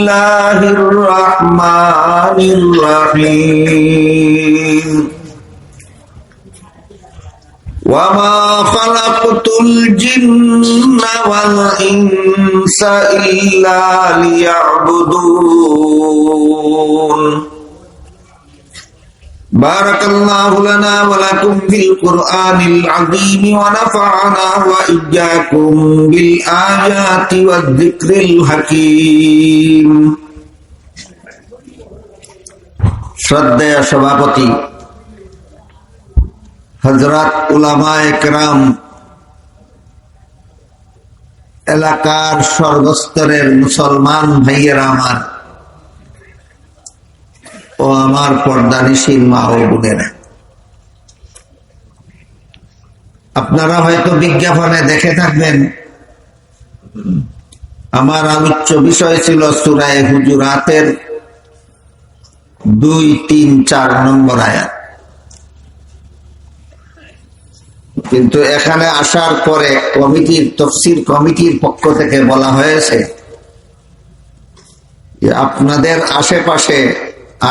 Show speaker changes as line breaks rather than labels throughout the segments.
বিসমিল্লাহির রহমানির রহিম ওয়ামা খালাকতুল জিন্না ওয়াল ইনসা ইল্লা লিয়া'বুদুন বারাকাল্লাহু লানা ওয়া লাকুম ফিল কুরআনিল আযীম ওয়া নাফা'না ওয়া ইয়্যাকুম বিল আয়াতি ওয়াজ যিকরিল হাকীম। শ্রদ্ধেয় সভাপতি হযরত উলামায়ে কেরাম, এলাকার সর্বস্তরের মুসলমান ভাইয়েরা আমার ও আমার পর্দানিশীল মা ও বোনেরা, আপনারা হয়তো বিজ্ঞাপনে দেখে থাকবেন আমার আলোচ্য বিষয় ছিল সূরা হুজুরাতের 2, 3, 4 নম্বর আয়াত। কিন্তু এখানে আসার পরে তাফসীর কমিটির পক্ষ থেকে বলা হয়েছে যে আপনাদের আশেপাশে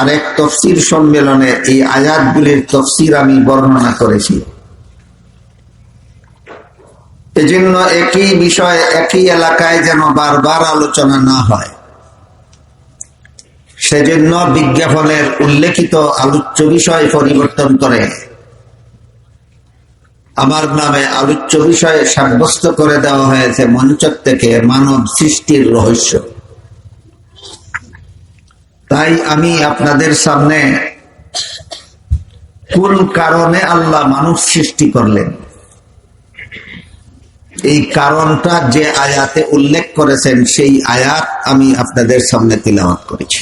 আরেক তাফসীর সম্মেলনে এই আয়াতগুলির তাফসীর আমি বর্ণনা করেছি। এজন্য একই বিষয় একই এলাকায় যেন বারবার আলোচনা না হয়, সেজন্য বিজ্ঞাপনের উল্লেখিত আলোচ্য বিষয় পরিবর্তন করে আমার নামে আলোচ্য বিষয়ে সাব্যস্ত করে দেওয়া হয়েছে মঞ্চ থেকে মানব সৃষ্টির রহস্য। তাই আমি আপনাদের সামনে কোন কারণে আল্লাহ মানুষ সৃষ্টি করলেন, এই কারণটা যে আয়াতে উল্লেখ করেছেন সেই আয়াত আমি আপনাদের সামনে তিলাওয়াত করেছি।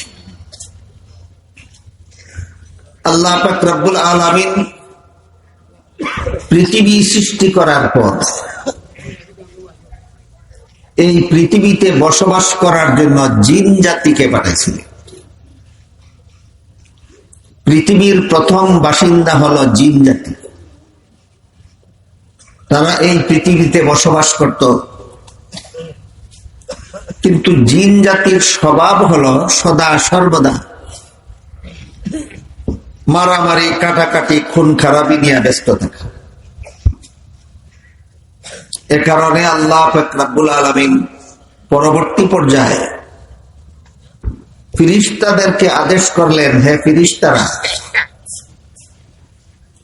আল্লাহ পাক রব্বুল আলামিন পৃথিবী সৃষ্টি করার পর এই পৃথিবীতে বসবাস করার জন্য জিন জাতিকে পাঠিয়েছিলেন। পৃথিবীর প্রথম বাসিন্দা হলো জিন জাতি। তারা এই পৃথিবীতে বসবাস করত, কিন্তু জিন জাতির স্বভাব হলো সদা সর্বদা মারামারি, কাটাকাটি, খুন খারাপি নিয়ে ব্যস্ত থাকা। এ কারণে আল্লাহ পাক রব্বুল আলামিন পরবর্তী পর্যায়ে ফেরেশতাদেরকে আদেশ করলেন, হে ফেরেশতারা,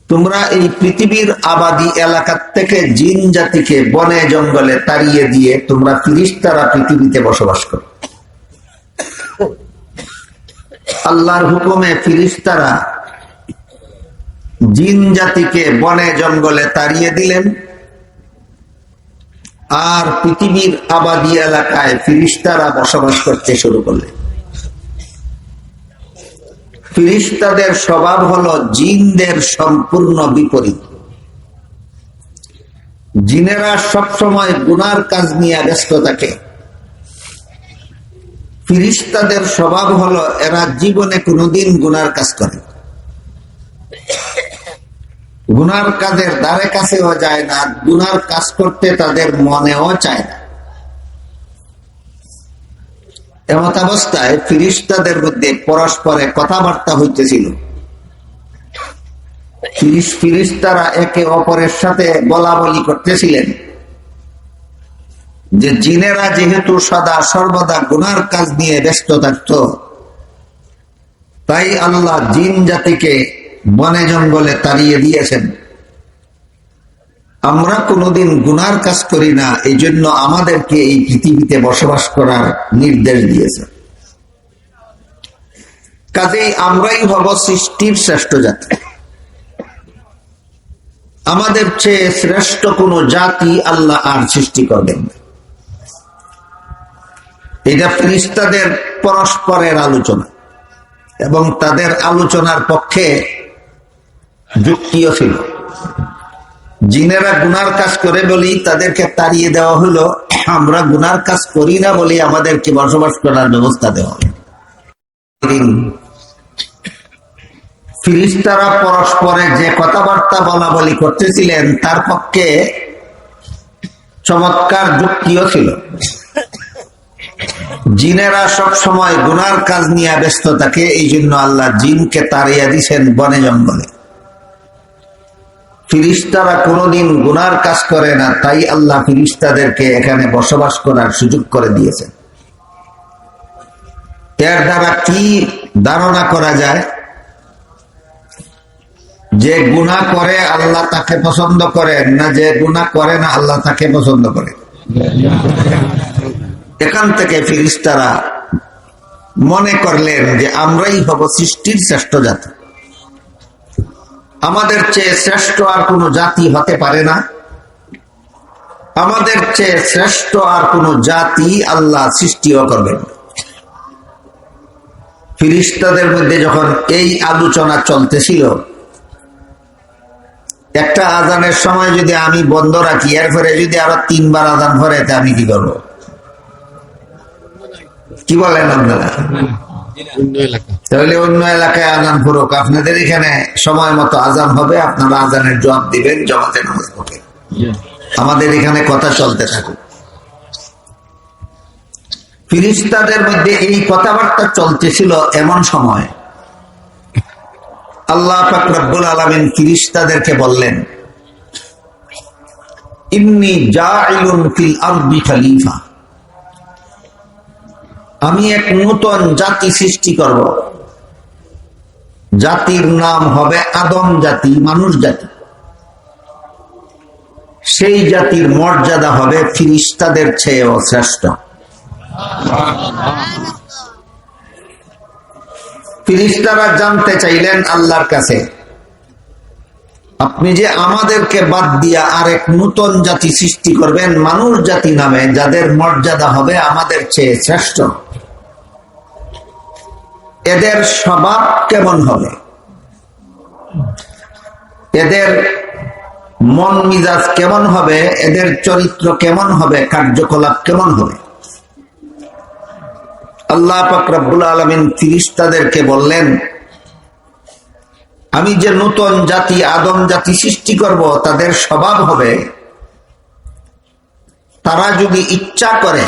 তোমরা এই পৃথিবীর আবাদী এলাকা থেকে জিন জাতিকে বনে জঙ্গলে তাড়িয়ে দিয়ে তোমরা ফেরেশতারা পৃথিবীতে বসবাস করো। আল্লাহর হুকুমে ফেরেশতারা জিন জাতিকে বনে জঙ্গলে তাড়িয়ে দিলেন, আর পৃথিবীর আবাদী এলাকায় ফেরেশতারা বসবাস করতে শুরু করলেন। ফেরেশতাদের স্বভাব হলো জিনদের সম্পূর্ণ বিপরীত। জিনেরা সবসময় গুনার কাজ নিয়ে ব্যস্ত থাকে, ফেরেশতাদের স্বভাব হলো এরা জীবনে কোনোদিন গুনার কাজ করে, গুনার কাজের ধারে কাছেও যায় না, গুনার কাজ করতে তাদের মনেও চায় না। এমত অবস্থায় ফেরেশতাদের মধ্যে পরস্পরে কথাবার্তা হইতেছিল। ফেরেশতারা একে অপরের সাথে বলা বলি করতেছিলেন যে জিনেরা যেহেতু সদা সর্বদা গুনার কাজ নিয়ে ব্যস্ত থাকত, তাই আল্লাহ জিন জাতিকে বনে জঙ্গলে তাড়িয়ে দিয়েছেন। আমরা কোনোদিন গুনার কাজ করি না, এই জন্য আমাদেরকে এই পৃথিবীতে বসবাস করার নির্দেশ দিয়েছেন। কাজেই আমরাই হব সৃষ্টির শ্রেষ্ঠ জাতি। আমাদের চেয়ে শ্রেষ্ঠ কোন জাতি আল্লাহ আর সৃষ্টি করবেন না। এটা ফেরেশতাদের পরস্পরের আলোচনা, এবং তাদের আলোচনার পক্ষে যুক্তিও ছিল। জিনেরা গুনার কাজ করে বলি তাদেরকে তাড়িয়ে দেওয়া হলো, আমরা গুনার কাজ করি না বলে আমাদেরকে বসবাস করার ব্যবস্থা দেওয়া হলো। ফেরেশতারা পরস্পরে যে কথাবার্তা বলা বলি করতেছিলেন তার পক্ষে চমৎকার যুক্তিও ছিল। জিনেরা সব সময় গুনার কাজ নিয়ে ব্যস্ত থাকে, এই জন্য আল্লাহ জিনকে তাড়িয়ে দিয়েছেন বনে জঙ্গলে। ফিরিস্তারা কোনোদিন গুনার কাজ করে না, তাই আল্লাহ ফিরিস্তাদেরকে এখানে বসবাস করার সুযোগ করে দিয়েছেন। এর দ্বারা কি ধারণা করা যায়? যে গুনাহ করে আল্লাহ তাকে পছন্দ করেন না, যে গুনাহ করে না আল্লাহ তাকে পছন্দ করে। এখান থেকে ফিরিস্তারা মনে করলেন যে আমরাই হব সৃষ্টির শ্রেষ্ঠ জাতি, আমাদের চেয়ে শ্রেষ্ঠ আর কোনো জাতি হতে পারে না, আমাদের চেয়ে শ্রেষ্ঠ আর কোনো জাতি আল্লাহ সৃষ্টিও করবেন। ফিরিস্তাদের মধ্যে যখন এই আলোচনা চলতেছিল, একটা আজানের সময় যদি আমি বন্ধ রাখি, এরপরে যদি আরো 3 বার আজান ভরে, আমি কি করবো? কি বলেন আপনারা? তাহলে অন্য এলাকায় আজান ফুরুক, আপনাদের এখানে সময় মতো আজান হবে, আপনারা আজানের জবাব দিবেন, জমাতে নামাজ পড়বেন, আমাদের এখানে কথা চলতে থাকুক। ফিরিস্তাদের মধ্যে এই কথাবার্তা চলতেছিল, এমন সময় আল্লাহ পাক রব্বুল আলামিন ফিরিস্তাদেরকে বললেন, ইন্নী জাইলুন ফিল আরদি খলিফা, আমি এক নতুন জাতি সৃষ্টি করব, জাতির নাম হবে আদম জাতি, মানুষ জাতি। সেই জাতির মর্যাদা হবে ফিরিস্তাদের চেয়েও শ্রেষ্ঠ। ফিরিস্তারা জানতে চাইলেন আল্লাহর কাছে, আপনি যে আমাদেরকে বাদ দিয়া আরেক নতুন জাতি সৃষ্টি করবেন মানুষ জাতি নামে, যাদের মর্যাদা হবে আমাদের চেয়ে শ্রেষ্ঠ, এদের স্বভাব কেমন হবে, এদের মন মিজাজ কেমন হবে, এদের চরিত্র কেমন হবে, কার্যকলাপ কেমন হবে? আল্লাহ পাক রব্বুল আলামিন ফিরিস্তাদেরকে বললেন, আমি যে নতুন জাতি আদম জাতি সৃষ্টি করব, তাদের স্বভাব হবে, তারা যদি ইচ্ছা করে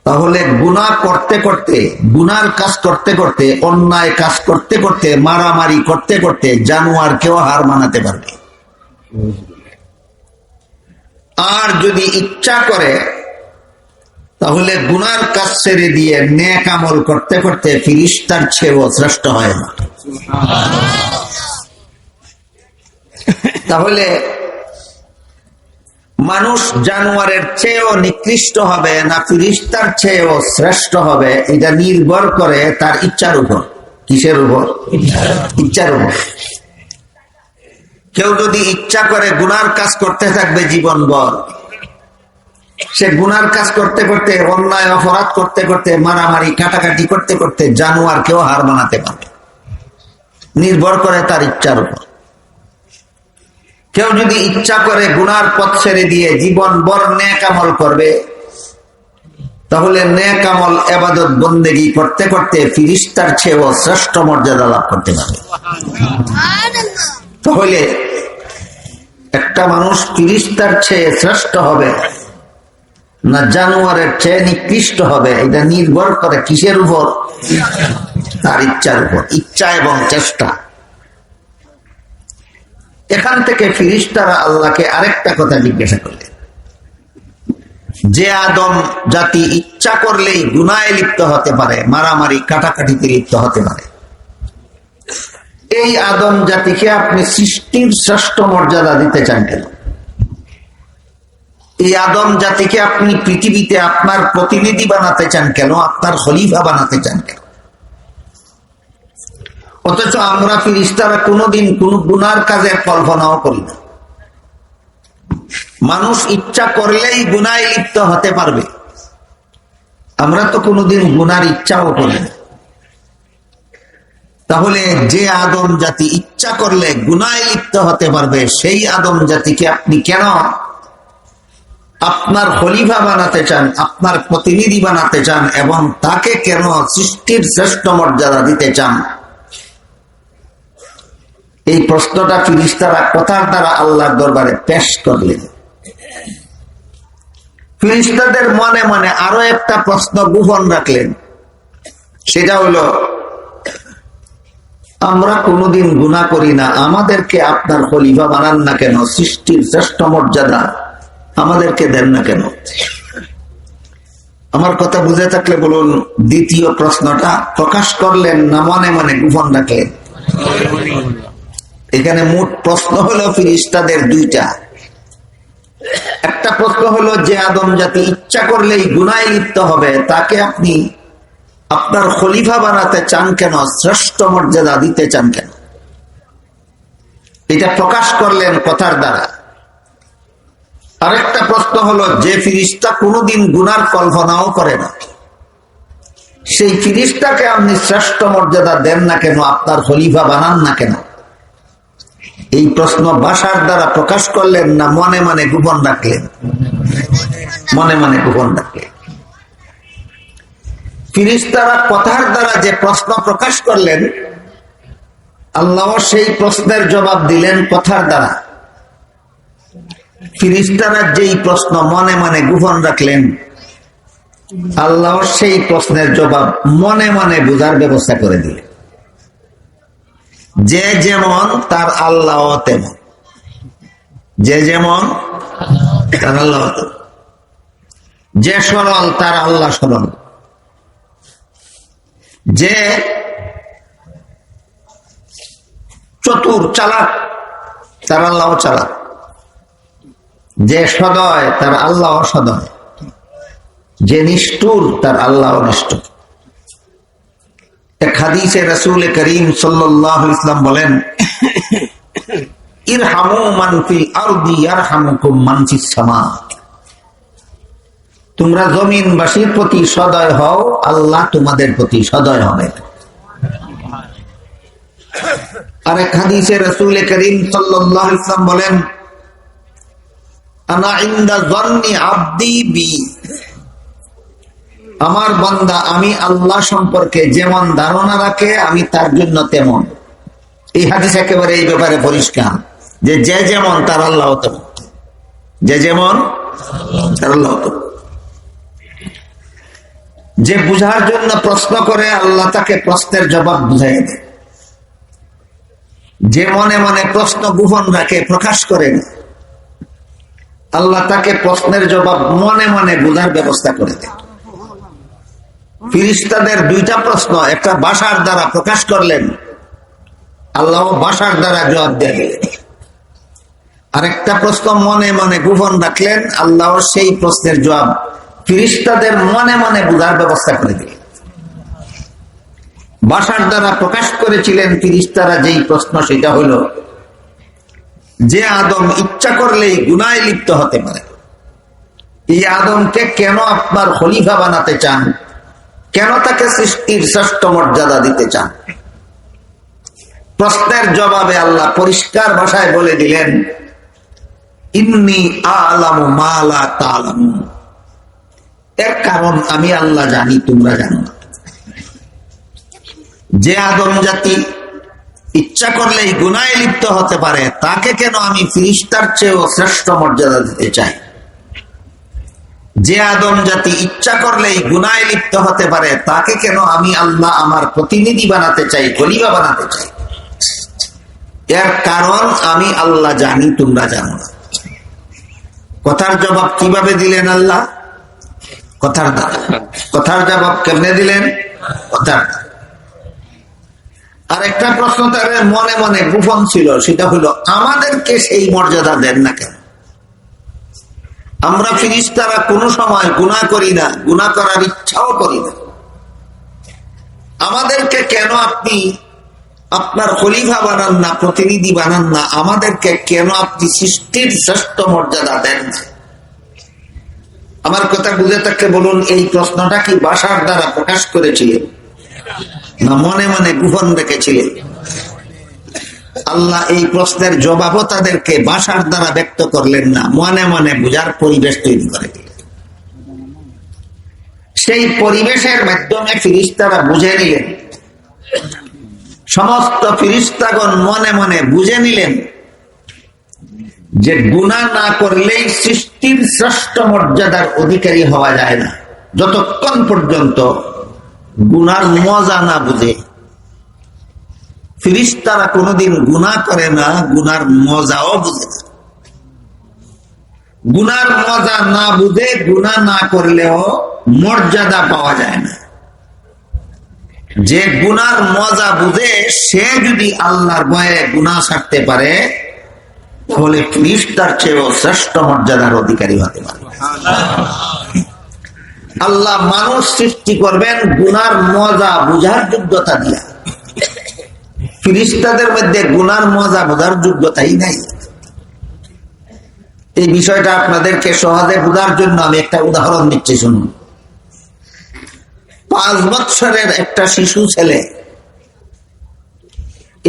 তাহলে গুনাহ করতে করতে, গুনার কাজ করতে করতে, অন্যায় কাজ করতে করতে, মারামারি করতে করতে জানোয়ারকেও হার মানাতে পারবে। আর যদি ইচ্ছা করে তাহলে গুনার কাজ ছেড়ে দিয়ে নেক আমল করতে করতে ফিরিস্তার চেয়েও শ্রেষ্ঠ হয় না। তাহলে মানুষ জানোয়ারের চেয়েও নিকৃষ্ট হবে না ফিরিস্তার চেয়েও শ্রেষ্ঠ হবে, এটা নির্ভর করে তার ইচ্ছার উপর। কিসের উপর? ইচ্ছার উপর। কেউ যদি ইচ্ছা করে গুনার কাজ করতে থাকবে জীবনভর, সে গুনার কাজ করতে করতে, অন্যায় অপরাধ করতে করতে, মারামারি কাটাকাটি করতে করতে জানোয়ারকেও হার মানাতে পারে, নির্ভর করে তার ইচ্ছার উপর। কেউ যদি ইচ্ছা করে গুনার পথ ছেড়ে দিয়ে জীবনভর নেক আমল করবে, তাহলে নেক আমল ইবাদত বন্দেগী করতে করতে ফিরিস্তার চেয়েও শ্রেষ্ঠ মর্যাদা লাভ করতে পারে। তাহলে একটা মানুষ ফিরিস্তার চেয়ে শ্রেষ্ঠ হবে না জানোয়ারের চেয়ে নিকৃষ্ট হবে, এটা নির্ভর করে কিসের উপর? তার ইচ্ছার উপর। ইচ্ছা এবং চেষ্টা। এখান থেকে ফিরিস্তারা আল্লাহকে আরেকটা কথা জিজ্ঞাসা করলেন, যে আদম জাতি ইচ্ছা করলেই গুনাহে লিপ্ত হতে পারে, মারামারি কাটাকাটিতে লিপ্ত হতে পারে, এই আদম জাতিকে আপনি সৃষ্টির শ্রেষ্ঠ মর্যাদা দিতে চান কেন? এই আদম জাতিকে আপনি পৃথিবীতে আপনার প্রতিনিধি বানাতে চান কেন? আপনার খলিফা বানাতে চান কেন? অথচ আমরা ফিরিস্তারা কোনোদিন কোন গুনার কাজের কল্পনাও করি না। মানুষ ইচ্ছা করলেই গুনায় লিপ্ত হতে পারবে, আমরা তো কোনোদিন গুনার ইচ্ছাও করি না। তাহলে যে আদম জাতি ইচ্ছা করলে গুনায় লিপ্ত হতে পারবে, সেই আদম জাতিকে আপনি কেন আপনার খলিফা বানাতে চান, আপনার প্রতিনিধি বানাতে চান, এবং তাকে কেন সৃষ্টির শ্রেষ্ঠ মর্যাদা দিতে চান? এই প্রশ্নটা ফিরিস্তারা কথার দ্বারা আল্লাহর দরবারে পেশ করলেন। ফেরেশতাদের মনে মনে আরো একটা প্রশ্ন গোপন রাখলেন, সেটা হলো, আমরা কোনোদিন গুনাহ করি না, আমাদেরকে আপনার খলিফা বানান না কেন? সৃষ্টির শ্রেষ্ঠ মর্যাদা আমাদেরকে দেন না কেন? আমার কথা বুঝে থাকলে বলুন, দ্বিতীয় প্রশ্নটা প্রকাশ করলেন না মনে মনে গোপন রাখলেন? এখানে মোট প্রশ্ন হলো ফেরেশতাদের দুইটা। একটা প্রশ্ন হলো, যে আদম জাতি ইচ্ছা করলেই গুনাহে লিপ্ত হবে, তাকে আপনি আপনার খলিফা বানাতে চান কেন? শ্রেষ্ঠ মর্যাদা দিতে চান কেন? এটা প্রকাশ করলেন কথার দ্বারা। আরেকটা প্রশ্ন হলো, যে ফেরেশতা কোনোদিন গুনার কল্পনাও করে না, সেই ফেরেশতাকে আপনি শ্রেষ্ঠ মর্যাদা দেন না কেন? আপনার খলিফা বানান না কেন? এই প্রশ্ন ভাষার দ্বারা প্রকাশ করলেন না মনে মনে গোপন রাখলেন? মনে মনে গোপন রাখলেন। ফেরেশতারা কথার দ্বারা যে প্রশ্ন প্রকাশ করলেন, আল্লাহ সেই প্রশ্নের জবাব দিলেন কথার দ্বারা। ফেরেশতারা যেই প্রশ্ন মনে মনে গোপন রাখলেন, আল্লাহ সেই প্রশ্নের জবাব মনে মনে বোঝার ব্যবস্থা করে দিলেন। যে যেমন তার আল্লাহ তেমন, যে যেমন তার আল্লাহ তেমন, যে সরল তার আল্লাহ সরল, যে চতুর চালাক তার আল্লাহ চালাক, যে সদয় তার আল্লাহ সদয়, যে নিষ্ঠুর তার আল্লাহ নিষ্ঠুর। এক হাদিসে রাসূল করিম সাল্লাল্লাহু আলাইহি ওয়াসাল্লাম বলেন, ইরহামু মান ফিল আরদি ইয়ারহামুকুম মান ফিস সামা। তোমরা জমিনবাসীর প্রতি সদয় হও, আল্লাহ তোমাদের প্রতি সদয় হবেন। আর এক হাদিসে রাসূল করিম সাল্লাল্লাহু আলাইহি ওয়াসাল্লাম বলেন, আনা ইনদা যন্নি আবদি বি। আমার বান্দা আমি আল্লাহ সম্পর্কে যেমন ধারণা রাখে, আমি তার জন্য তেমন। এই হাদিস একেবারে এই ব্যাপারে পরিষ্কার, যে যে যেমন তার আল্লাহ তেমন, যে যেমন তার আল্লাহ তেমন। যে বুঝার জন্য প্রশ্ন করে, আল্লাহ তাকে প্রশ্নের জবাব বুঝাই দেয়। যে মনে মনে প্রশ্ন গোপন রাখে, প্রকাশ করে না, আল্লাহ তাকে প্রশ্নের জবাব মনে মনে বুঝার ব্যবস্থা করে দেয়। ফেরেশতাদের দুইটা প্রশ্ন, একটা ভাষার দ্বারা প্রকাশ করলেন, আল্লাহ ভাষার দ্বারা জবাব দেবেন। আরেকটা প্রশ্ন মনে মনে গোপন রাখলেন, আল্লাহ সেই প্রশ্নের জবাব ফেরেশতাদের মনে মনে বুঝার ব্যবস্থা করে দিলেন। ভাষার দ্বারা প্রকাশ করেছিলেন ফেরেশতারা যেই প্রশ্ন, সেটা হলো, যে আদম ইচ্ছা করলেই গুনাহে লিপ্ত হতে পারে, এই আদমকে কেন আপনার খলিফা বানাতে চান? কেন তাকে সৃষ্টির শ্রেষ্ঠ মর্যাদা দিতে চান? প্রশ্নের জবাবে আল্লাহ পরিষ্কার ভাষায় বলে দিলেন, ইন্নী আ'লামু মা লা তা'লামুন। এর কারণ আমি আল্লাহ জানি, তোমরা জানো না। যে আদম জাতি ইচ্ছা করলেই গুনাহে লিপ্ত হতে পারে, তাকে কেন আমি ফেরেশতার চেয়েও শ্রেষ্ঠ মর্যাদা দিতে চাই? যে আদম জাতি ইচ্ছা করলেই গুনাহে লিপ্ত হতে পারে, তাকে কেন আমি আল্লাহ আমার প্রতিনিধি বানাতে চাই, খলিফা বানাতে চাই? এর কারণ আমি আল্লাহ জানি, তোমরা জানো না। কথার জবাব কিভাবে দিলেন আল্লাহ? কথার দ্বারা। কথার জবাব কেমনে দিলেন? কথার। আর একটা প্রশ্ন তার মনে মনে গোপন ছিল, সেটা হলো, আমাদেরকে সেই মর্যাদা দেন না কেন? আমরা ফেরেশতারা কোনো সময় গুনাহ করি না, গুনাহ করার ইচ্ছাও করি না। আমাদেরকে কেন আপনি আপনার খলিফা বানান না, প্রতিনিধি বানান না? আমাদেরকে কেন আপনি সৃষ্টির শ্রেষ্ঠ মর্যাদা দেন না? আমার কথা বুঝে থাকলে বলুন, এই প্রশ্নটা কি ভাষার দ্বারা প্রকাশ করেছিলেন না মনে মনে গোপন রেখেছিলেন? আল্লাহ এই প্রশ্নের জবাবও তাদেরকে ভাষার দ্বারা ব্যক্ত করলেন না, মনে মনে বুঝার পরিবেশ তৈরি করে দিলেন। সেই পরিবেশের মাধ্যমে ফেরেশতারা বুঝে নিলেন, সমস্ত ফেরেশতাগণ মনে মনে বুঝে নিলেন যে গুনাহ না করলেই সৃষ্টির শ্রেষ্ঠ মর্যাদার অধিকারী হওয়া যায় না, যতক্ষণ পর্যন্ত গুনার মজা না বুঝে। ফেরেশতারা কোনোদিন গুনাহ করে না, গুনার মজাও বুঝে না। গুনার মজা না বুঝে গুনাহ না করলেও মর্যাদা পাওয়া যায় না। যে গুনার মজা বুঝে সে যদি আল্লাহর ভয়ে গুনাহ ছাড়তে পারে তাহলে ফেরেশতার চেয়েও শ্রেষ্ঠ মর্যাদার অধিকারী হতে পারে। আল্লাহ মানুষ সৃষ্টি করবেন গুনার মজা বুঝার যোগ্যতা দিয়া। ফেরেশতাদের মধ্যে গুনার মজা বোঝার যোগ্যতাই নাই। এই বিষয়টা আপনাদেরকে সহজে বোঝার জন্য আমি একটা উদাহরণ দিচ্ছি, শুনুন। 5 বছরের একটা শিশু ছেলে,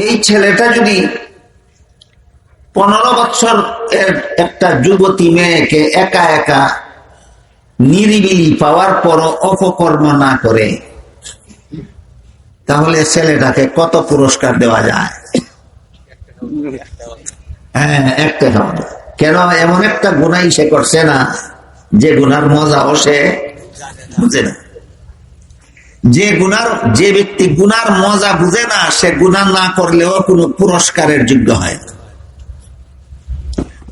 এই ছেলেটা যদি 15 বছর এর একটা যুবতী মেয়েকে একা একা নিরিবিলি পাওয়ার পরও অপকর্ম না করে, তাহলে ছেলেটাকে কত পুরস্কার দেওয়া যায়? হ্যাঁ, একটা হবে। কেন? এমন একটা গুনাহ সে করছে না যে গুনার মজাও সে বুঝে না। যে ব্যক্তি গুনার মজা বুঝে না সে গুনাহ না করলেও কোনো পুরস্কারের যোগ্য হয় না।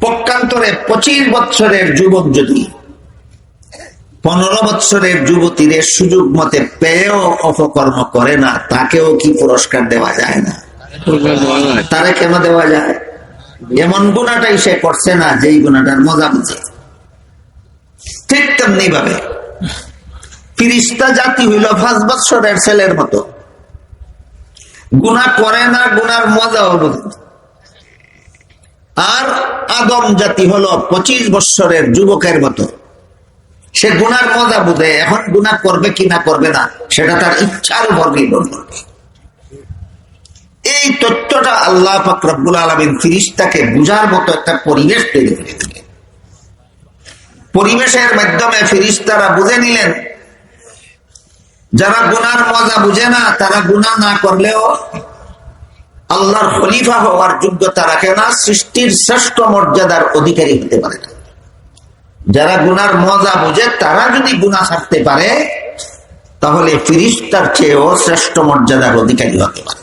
পক্ষান্তরে 25 বছরের যুবক যদি 15 বছরের যুবতীর সুযোগ মতে পেয়েও অপকর্ম করে না, তাকেও কি পুরস্কার দেওয়া যায় না? তারে কেন দেওয়া যায়? এমন গুনাহটাই সে করছে না যেই গুনাহটার মজা বুঝে। ঠিক তেমনি ভাবে ফেরেশতা জাতি হইল 5 বছরের ছেলের মতো, গুনাহ করে না, গুনার মজাও বুঝে। আর আদম জাতি হলো 25 বছরের যুবকের মতো, সে গুনার মজা বুঝে। এখন গুনাহ করবে কি না করবে না সেটা তার ইচ্ছার উপর নির্ভর করবে। এই তথ্যটা আল্লাহ পাক রব্বুল আলামিন ফেরেশতাকে বুঝার মতো একটা পরিবেশ তৈরি করে দিলেন। পরিবেশের মাধ্যমে ফেরেশতারা বুঝে নিলেন যারা গুনার মজা বুঝে না তারা গুনাহ না করলেও আল্লাহর খলিফা হওয়ার যোগ্যতা রাখে না, সৃষ্টির শ্রেষ্ঠ মর্যাদার অধিকারী হতে পারে না। যারা গুনার মজা বুঝে তারা যদি গুনাহ ছাড়তে পারে তাহলে ফেরেশতার চেয়েও শ্রেষ্ঠ মর্যাদার অধিকারী হতে পারে।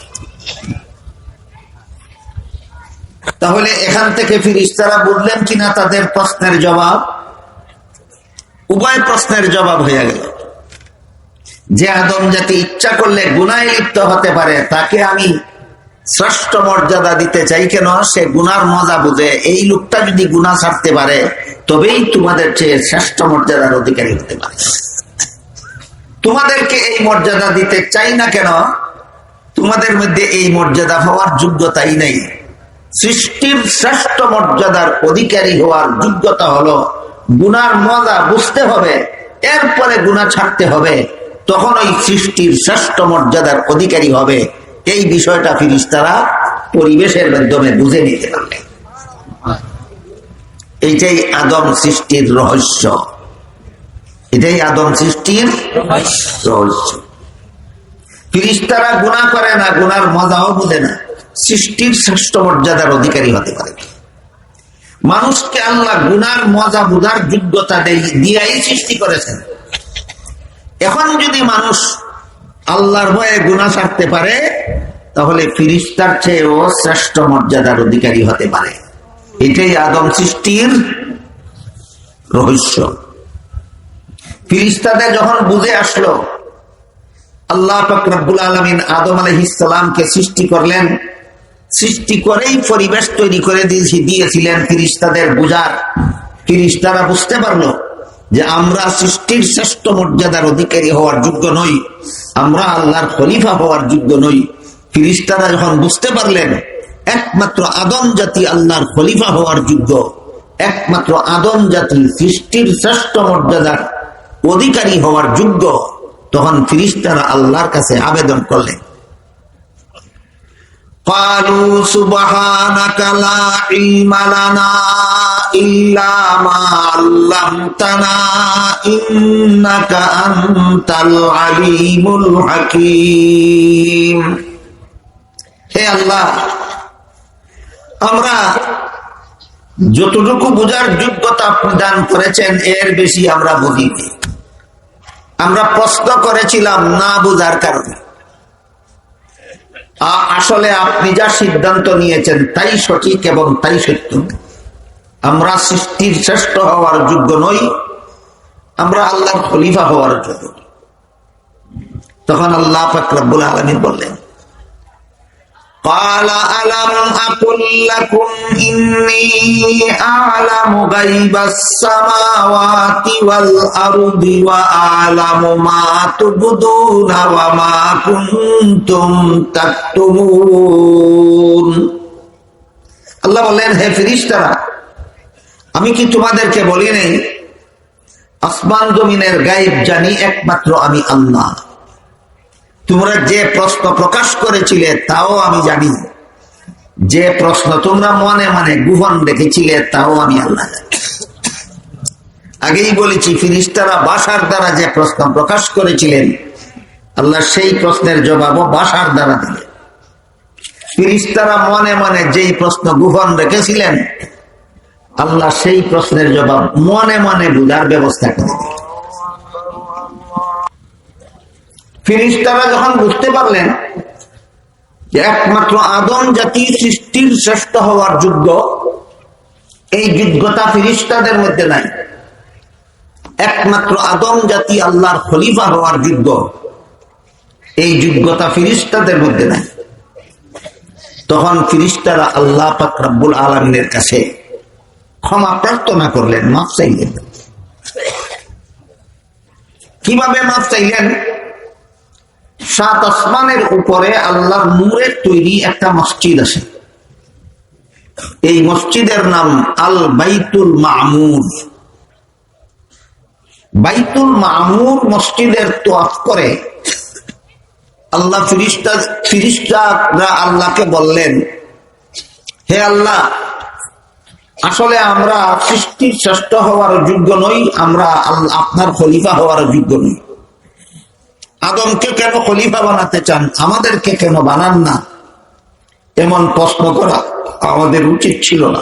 তাহলে এখান থেকে ফেরেশতারা বুঝলেন কিনা তাদের প্রশ্নের জবাব? উভয় প্রশ্নের জবাব হয়ে গেল। যে আদম জাতি ইচ্ছা করলে গুনাহে লিপ্ত হতে পারে তাকে আমি শ্রেষ্ঠ মর্যাদা দিতে চাই। কেন? সে গুনার মজা বুঝে। এই লোকটা যদি গুনাহ ছাড়তে পারে তবেই তোমাদের চেয়ে শ্রেষ্ঠ মর্যাদার অধিকারী হতে পারে। তোমাদেরকে এই মর্যাদা দিতে চাই না কেন? তোমাদের মধ্যে এই মর্যাদা হওয়ার যোগ্যতাই নেই। সৃষ্টির শ্রেষ্ঠ মর্যাদার অধিকারী হওয়ার যোগ্যতা হলো গুনার মজা বুঝতে হবে, এরপরে গুনাহ ছাড়তে হবে, তখন ওই সৃষ্টির শ্রেষ্ঠ মর্যাদার অধিকারী হবে। এই বিষয়টা ফেরেশতারা পরিবেশের মাধ্যমে বুঝে নিতে পারবে। এইটাই আদম সৃষ্টির রহস্য। এটাই আদম সৃষ্টির রহস্য। ফেরেশতারা গুনাহ করে না, গুনার মজাও বুঝে না, সৃষ্টির শ্রেষ্ঠ মর্যাদার অধিকারী হতে পারে। মানুষকে আল্লাহ গুনার মজা বুঝার যোগ্যতা দিয়াই সৃষ্টি করেছেন। এখন যদি মানুষ আল্লাহর ভয়ে গুনাহ ছাড়তে পারে তাহলে ফেরেশতার চেয়েও শ্রেষ্ঠ মর্যাদার অধিকারী হতে পারে। এটাই আদম সৃষ্টির রহস্য। ফেরেশতাদের যখন বুঝে আসলো, আল্লাহ পাক রব্বুল আলামিন আদম আলাইহিস সালামকে সৃষ্টি করলেন, সৃষ্টি করেই পরিবেশ তৈরি করে দিয়েছিলেন ফেরেশতাদের বুঝার। ফেরেশতারা বুঝতে পারলো যে আমরা সৃষ্টির শ্রেষ্ঠ মর্যাদার অধিকারী হওয়ার যোগ্য নই, আমরা আল্লাহর খলিফা হওয়ার যোগ্য নই। ফেরেশতারা যখন বুঝতে পারলেন একমাত্র আদম জাতি আল্লাহর খলিফা হওয়ার যোগ্য, একমাত্র আদম জাতি সৃষ্টির শ্রেষ্ঠ মর্যাদার অধিকারী হওয়ার যোগ্য, তখন ফেরেশতারা আল্লাহর কাছে আবেদন করলেন। قالوا سبحانك لا علم لنا إلا ما علمتنا إنك أنت العليم الحكيم। হে আল্লাহ, আমরা যতটুকু বোঝার যোগ্যতা আপনি দান করেছেন এর বেশি আমরা বুঝিনি। আমরা প্রশ্ন করেছিলাম না বোঝার কারণে। আসলে আপনি যা সিদ্ধান্ত নিয়েছেন তাই সঠিক এবং তাই সত্য। আমরা সৃষ্টির শ্রেষ্ঠ হওয়ার যোগ্য নই, আমরা আল্লাহর খলিফা হওয়ার যোগ্য। তখন আল্লাহ পাক রব্বুল আলামিন বললেন, قال ألم أقل لكم إني أعلم غيب السماوات والأرض وأعلم ما تبدون وما كنتم تكتمون। আল্লাহ বললেন, হে ফেরেশতারা, আমি কি তোমাদেরকে বলি নাই আসমান জমিনের গায়েব জানি একমাত্র আমি আল্লাহ? তোমরা যে প্রশ্ন প্রকাশ করেছিলে তাও আমি জানি, যে প্রশ্ন তোমরা মনে মনে গোপন রেখেছিলে তাও আমি আল্লাহ জানি। আগেই বলেছি, ফেরেশতারা ভাষার দ্বারা যে প্রশ্ন প্রকাশ করেছিলেন আল্লাহ সেই প্রশ্নের জবাবও ভাষার দ্বারা দিলেন। ফেরেশতারা মনে মনে যেই প্রশ্ন গোপন রেখেছিলেন আল্লাহ সেই প্রশ্নের জবাব মনে মনে বুঝার ব্যবস্থা করে। ফেরেশতারা যখন বুঝতে পারলেন যে একমাত্র আদম জাতি সৃষ্টির শ্রেষ্ঠ হওয়ার যোগ্য, এই যোগ্যতা ফেরেশতাদের মধ্যে নাই, একমাত্র আদম জাতি আল্লাহর খলিফা হওয়ার যোগ্য, এই যোগ্যতা ফেরেশতাদের মধ্যে নাই, তখন ফেরেশতারা আল্লাহ পাক রব্বুল আলামিনের কাছে ক্ষমা প্রার্থনা করলেন, মাফ চাইলেন। কিভাবে মাফ চাইলেন? 7 আসমানের উপরে আল্লাহর নূরের তৈরি একটা মসজিদ আছে। এই মসজিদের নাম আল বাইতুল মামুর। বাইতুল মামুর মসজিদের তোয়াফ করে আল্লাহ ফেরেশতারা আল্লাহকে বললেন, হে আল্লাহ, আসলে আমরা সৃষ্টির শ্রেষ্ঠ হওয়ার যোগ্য নই, আমরা আপনার খলিফা হওয়ার যোগ্য নই। আদমকে কেন খলিফা বানাতে চান, আমাদেরকে কেন বানান না? এমন প্রশ্ন করা আমাদের উচিত ছিল না।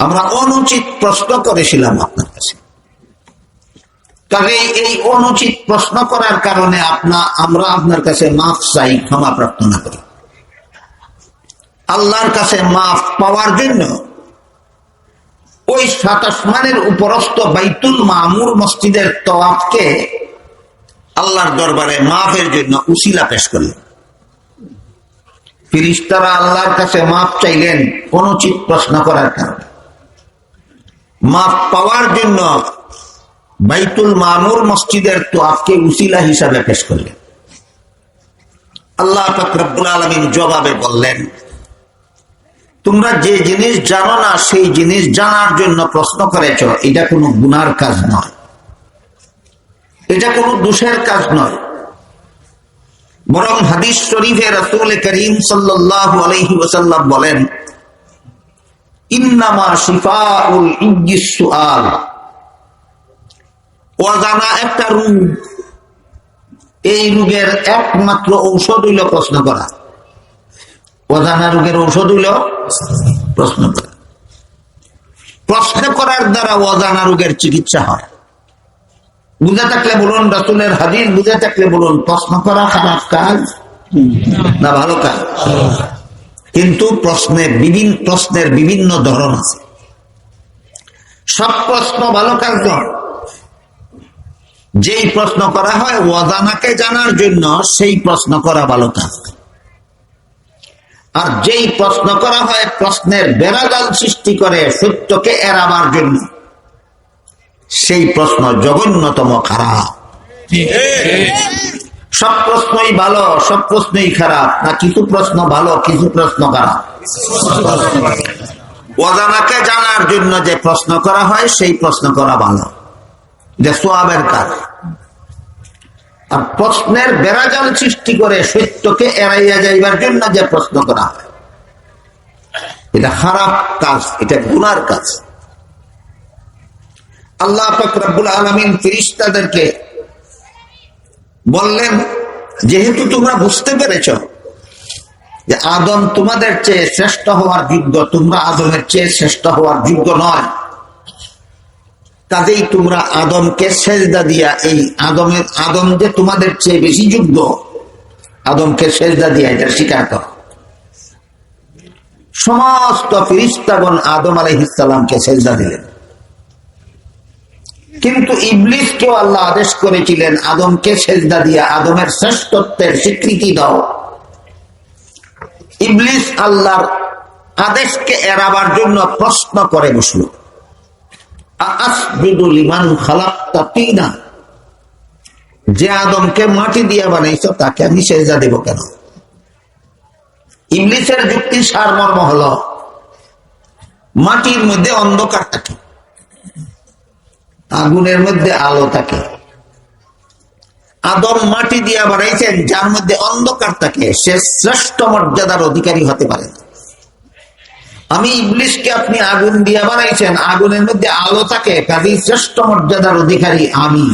আমরা অনুচিত প্রশ্ন করেছিলাম আপনার কাছে। কাজে এই অনুচিত প্রশ্ন করার কারণে আমরা আপনার কাছে মাফ চাই, ক্ষমা প্রার্থনা করি। আল্লাহর কাছে মাফ পাওয়ার জন্য ওই 7 আসমানের উপরস্থ বাইতুল মামুর মসজিদের তওয়াফকে আল্লাহর দরবারে মাফের জন্য উসিলা পেশ করলেন। ফেরেশতারা আল্লাহর কাছে মাফ চাইলেন অনুচিত প্রশ্ন করার কারণে। মাফ পাওয়ার জন্য বাইতুল মামুর মসজিদের তওয়াফকে উসিলা হিসাবে পেশ করলেন। আল্লাহ পাক রব্বুল আলামিন জবাবে বললেন, তোমরা যে জিনিস জানো না সেই জিনিস জানার জন্য প্রশ্ন করেছ, এটা কোনো গুনার কাজ নয়, এটা কোনো দোষের কাজ নয়, বরং হাদিস শরীফে রাসূল করিম সাল্লাল্লাহু আলাইহি ওয়াসাল্লাম বলেন, ইন্নামা শিফাউল ইজ্জিস সুআল। অজানা একটা রোগ, এই রোগের একমাত্র ঔষধ হইল প্রশ্ন করা। অজানা রোগের ঔষধ হইল প্রশ্ন করা। প্রশ্ন করার দ্বারা অজানা রোগের চিকিৎসা হয়। বুঝে থাকলে বলুন, রাসূলের হাদিস বুঝে থাকলে বলুন, প্রশ্ন করা খারাপ কাজ না ভালো কাজ? কিন্তু প্রশ্নের বিভিন্ন ধরন আছে। সব প্রশ্ন ভালো কাজ নয়। যেই প্রশ্ন করা হয় অজানাকে জানার জন্য, সেই প্রশ্ন করা ভালো কাজ। আর যেই প্রশ্ন করা হয় প্রশ্নের বেড়াজাল সৃষ্টি করে সত্যকে এড়াবার জন্য, সেই প্রশ্ন জঘন্যতম খারাপ। সব প্রশ্নই ভালো, সব প্রশ্নই খারাপ না? কিছু প্রশ্ন ভালো, কিছু প্রশ্ন খারাপ। অজানাকে জানার জন্য যে প্রশ্ন করা হয় সেই প্রশ্ন করা ভালো, যে সওয়াবের কাজ। আর প্রশ্নের বেড়াজাল সৃষ্টি করে সত্যকে এড়াইয়া যাইবার জন্য যে প্রশ্ন করা হয়, এটা খারাপ কাজ, এটা গুনার কাজ। আল্লাহ পাক রব্বুল আলামিন ফেরেশতাদেরকে বললেন, যেহেতু তোমরা বুঝতে পেরেছ যে আদম তোমাদের চেয়ে শ্রেষ্ঠ হওয়ার যোগ্য, তোমরা আদমের চেয়ে শ্রেষ্ঠ হওয়ার যোগ্য নয়, কাজেই তোমরা আদমকে সেজদা দিয়া, এই আদম যে তোমাদের চেয়ে বেশি যোগ্য, আদমকে সেজদা দিয়া এটা স্বীকার করো। সমস্ত ফেরেশতাগণ আদম আলাইহিস সালামকে সেজদা দিলেন, কিন্তু ইবলিসকেও আল্লাহ আদেশ করেছিলেন আদমকে সেজদা দিয়া আদমের শ্রেষ্ঠত্বের স্বীকৃতি দাও। ইবলিস আল্লাহর আদেশকে এড়াবার জন্য প্রশ্ন করে বসল, আসজুদু লিমান খালাকতা তিনা, যে আদমকে মাটি দিয়া বানাইছো তাকে আমি সেজদা দেব কেন? ইবলিসের যুক্তি সারমর্ম হলো, মাটির মধ্যে অন্ধকার থাকে, আগুনের মধ্যে আলো থাকে। আদম মাটি দিয়া বানাইছেন যার মধ্যে অন্ধকার থাকে, সে শ্রেষ্ঠ মর্যাদার অধিকারী হতে পারে না। আমি ইবলিসকে আপনি আগুন দিয়া বানাইছেন, আগুনের মধ্যে আলো থাকে, কাজেই শ্রেষ্ঠ মর্যাদার অধিকারী আমি।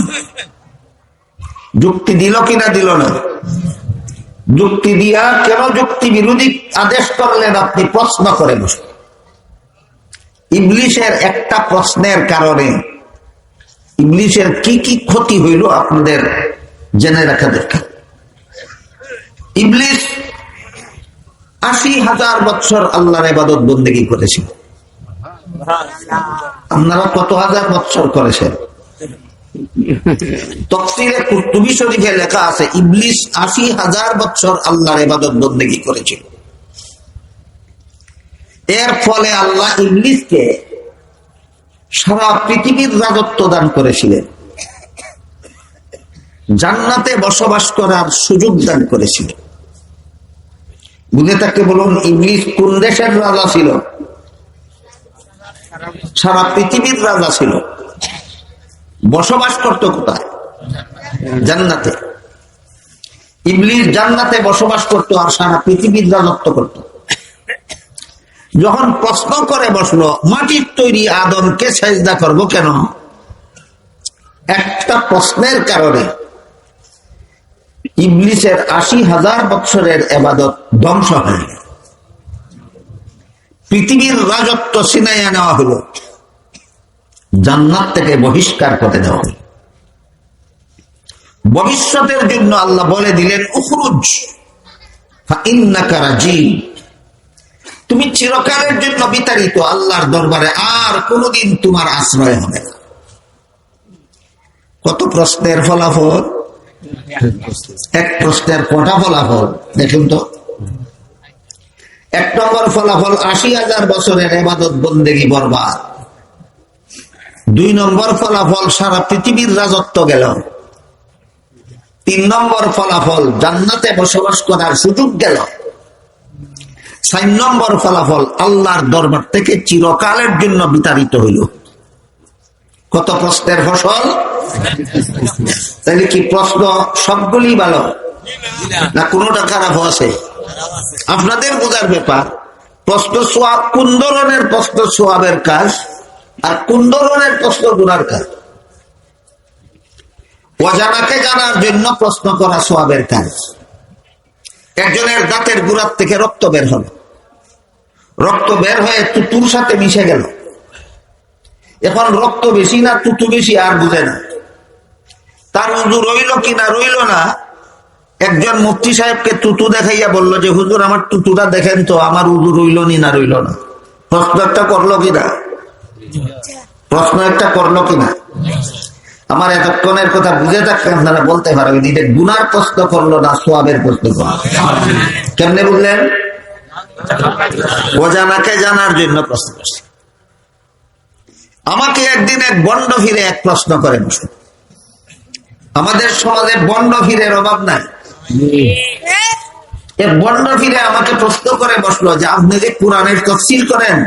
যুক্তি দিল কিনা দিল না? যুক্তি দিয়া কেন যুক্তি বিরোধী আদেশ করলেন আপনি প্রশ্ন করে বসে। ইবলিসের একটা প্রশ্নের কারণে ইবলিসের কি কি ক্ষতি হইল আপনাদের জেনে রাখা দরকার। ইবলিস ৮০,০০০ বছর আল্লাহর ইবাদত বন্দেগী করেছিল। আপনারা কত হাজার বছর করেছেন? তাফসীরে কুরতুবী শরীফে লেখা আছে ইবলিস ৮০,০০০ বছর আল্লাহর ইবাদত বন্দেগী করেছিল। এর ফলে আল্লাহ ইবলিসকে সারা পৃথিবীর রাজত্ব দান করেছিলেন, জান্নাতে বসবাস করার সুযোগ দান করেছিলেন। বুঝে থাকতে বলুন, ইবলিস কোন দেশের রাজা ছিল? সারা পৃথিবীর রাজা ছিল। বসবাস করত কোথায়? জান্নাতে। ইবলিস জান্নাতে বসবাস করত আর সারা পৃথিবীর রাজত্ব করত। যখন প্রশ্ন করে বসলো মাটির তৈরি আদমকে সেজদা করব কেন, একটা প্রশ্নের কারণে ইবলিসের ৮০,০০০ বছরের ইবাদত ধ্বংস হয়ে গেল। পৃথিবীর রাজত্ব ছিনাইয়া নেওয়া হলো, জান্নাত থেকে বহিষ্কার করে দেওয়া হলো। ভবিষ্যতের জন্য আল্লাহ বলে দিলেন উখরুজ ফাইন্নাকা রাজিম, তুমি চিরকালের জন্য বিতাড়িত, আল্লাহর দরবারে আর কোনদিন তোমার আশ্রয় হবে না। কত প্রশ্নের ফলাফল? এক প্রশ্নের কটা ফলাফল দেখুন তো। ১ নম্বর ফলাফল ৮০,০০০ বছরের ইবাদত বন্দেগী বরবাদ। ২ নম্বর ফলাফল সারা পৃথিবীর রাজত্ব গেল। ৩ নম্বর ফলাফল জান্নাতে বসবাস করার সুযোগ গেল। ৪ নম্বর ফলাফল আল্লাহর দরবার থেকে চিরকালের জন্য বিতাড়িত হইল। কত প্রশ্নের ফসল? তাহলে কি প্রশ্ন সবগুলি ভালো না কোনটা খারাপ আছে? আপনাদের বোঝার ব্যাপার। প্রশ্ন সোয়াব কোন ধরনের প্রশ্ন সোয়াবের কাজ আর কোন ধরনের প্রশ্ন গুনার কাজ। অজানাকে জানার জন্য প্রশ্ন করা সোয়াবের কাজ। একজনের দাঁতের গোড়ার থেকে রক্ত বের হলো, রক্ত বের হয়ে তুতুর সাথে মিশে গেল। এখন রক্ত বেশি না তুতু বেশি আর বুঝে না, তার উযু রইল কিনা রইল না। একজন মুফতি সাহেবকে তুতু দেখাইয়া বলল যে হুজুর আমার তুতুটা দেখেন তো, আমার উযু রইল নি না রইল না। প্রশ্ন একটা করলো কিনা? প্রশ্ন একটা করলো কিনা? আমার এতক্ষণের কথা বুঝে থাকলে আপনারা বলতে পারবেন এটা গুনার প্রশ্ন করলো না সোয়াবের প্রশ্ন করলো। কেমনে বুঝলেন? অজানাকে জানার জন্য প্রশ্ন করছে। আমাকে একদিন এক বন্ড ফিরে এক প্রশ্ন করে বসল। আমাদের সমাজে বন্ড ফিরের অভাব নাই। এক বন্ড ফিরে আমাকে প্রশ্ন করে বসলো যে আপনি যে কোরআনের তাফসীর করেন,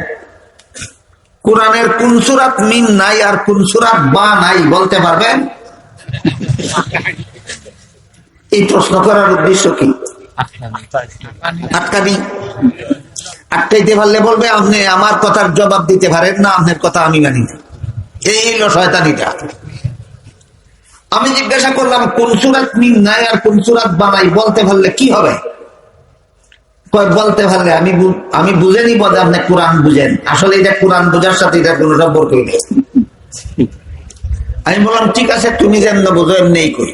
কোরআনের কোন সূরাত মিন নাই আর কোন সূরাত বা নাই বলতে পারবেন? এই প্রশ্ন করার উদ্দেশ্য কি? আটকাবি। আটকাইতে পারলে বলবে আপনি আমার কথার জবাব দিতে পারেন না, আপনার কথা আমি মানি না। এই হলো শয়তানিটা। আমি জিজ্ঞাসা করলাম কোন সূরাত মিন নাই আর কোন সূরাত বা নাই বলতে পারলে কি হবে? বলতে পারলে আমি বুঝে নিব যে আপনি কোরআন বুঝেন, আসলে এটা কোরআন বোঝার সাথে এটা কোনো সম্পর্কই নেই। আমি বললাম ঠিক আছে, তুমি যেমন বোঝো এমনি করি।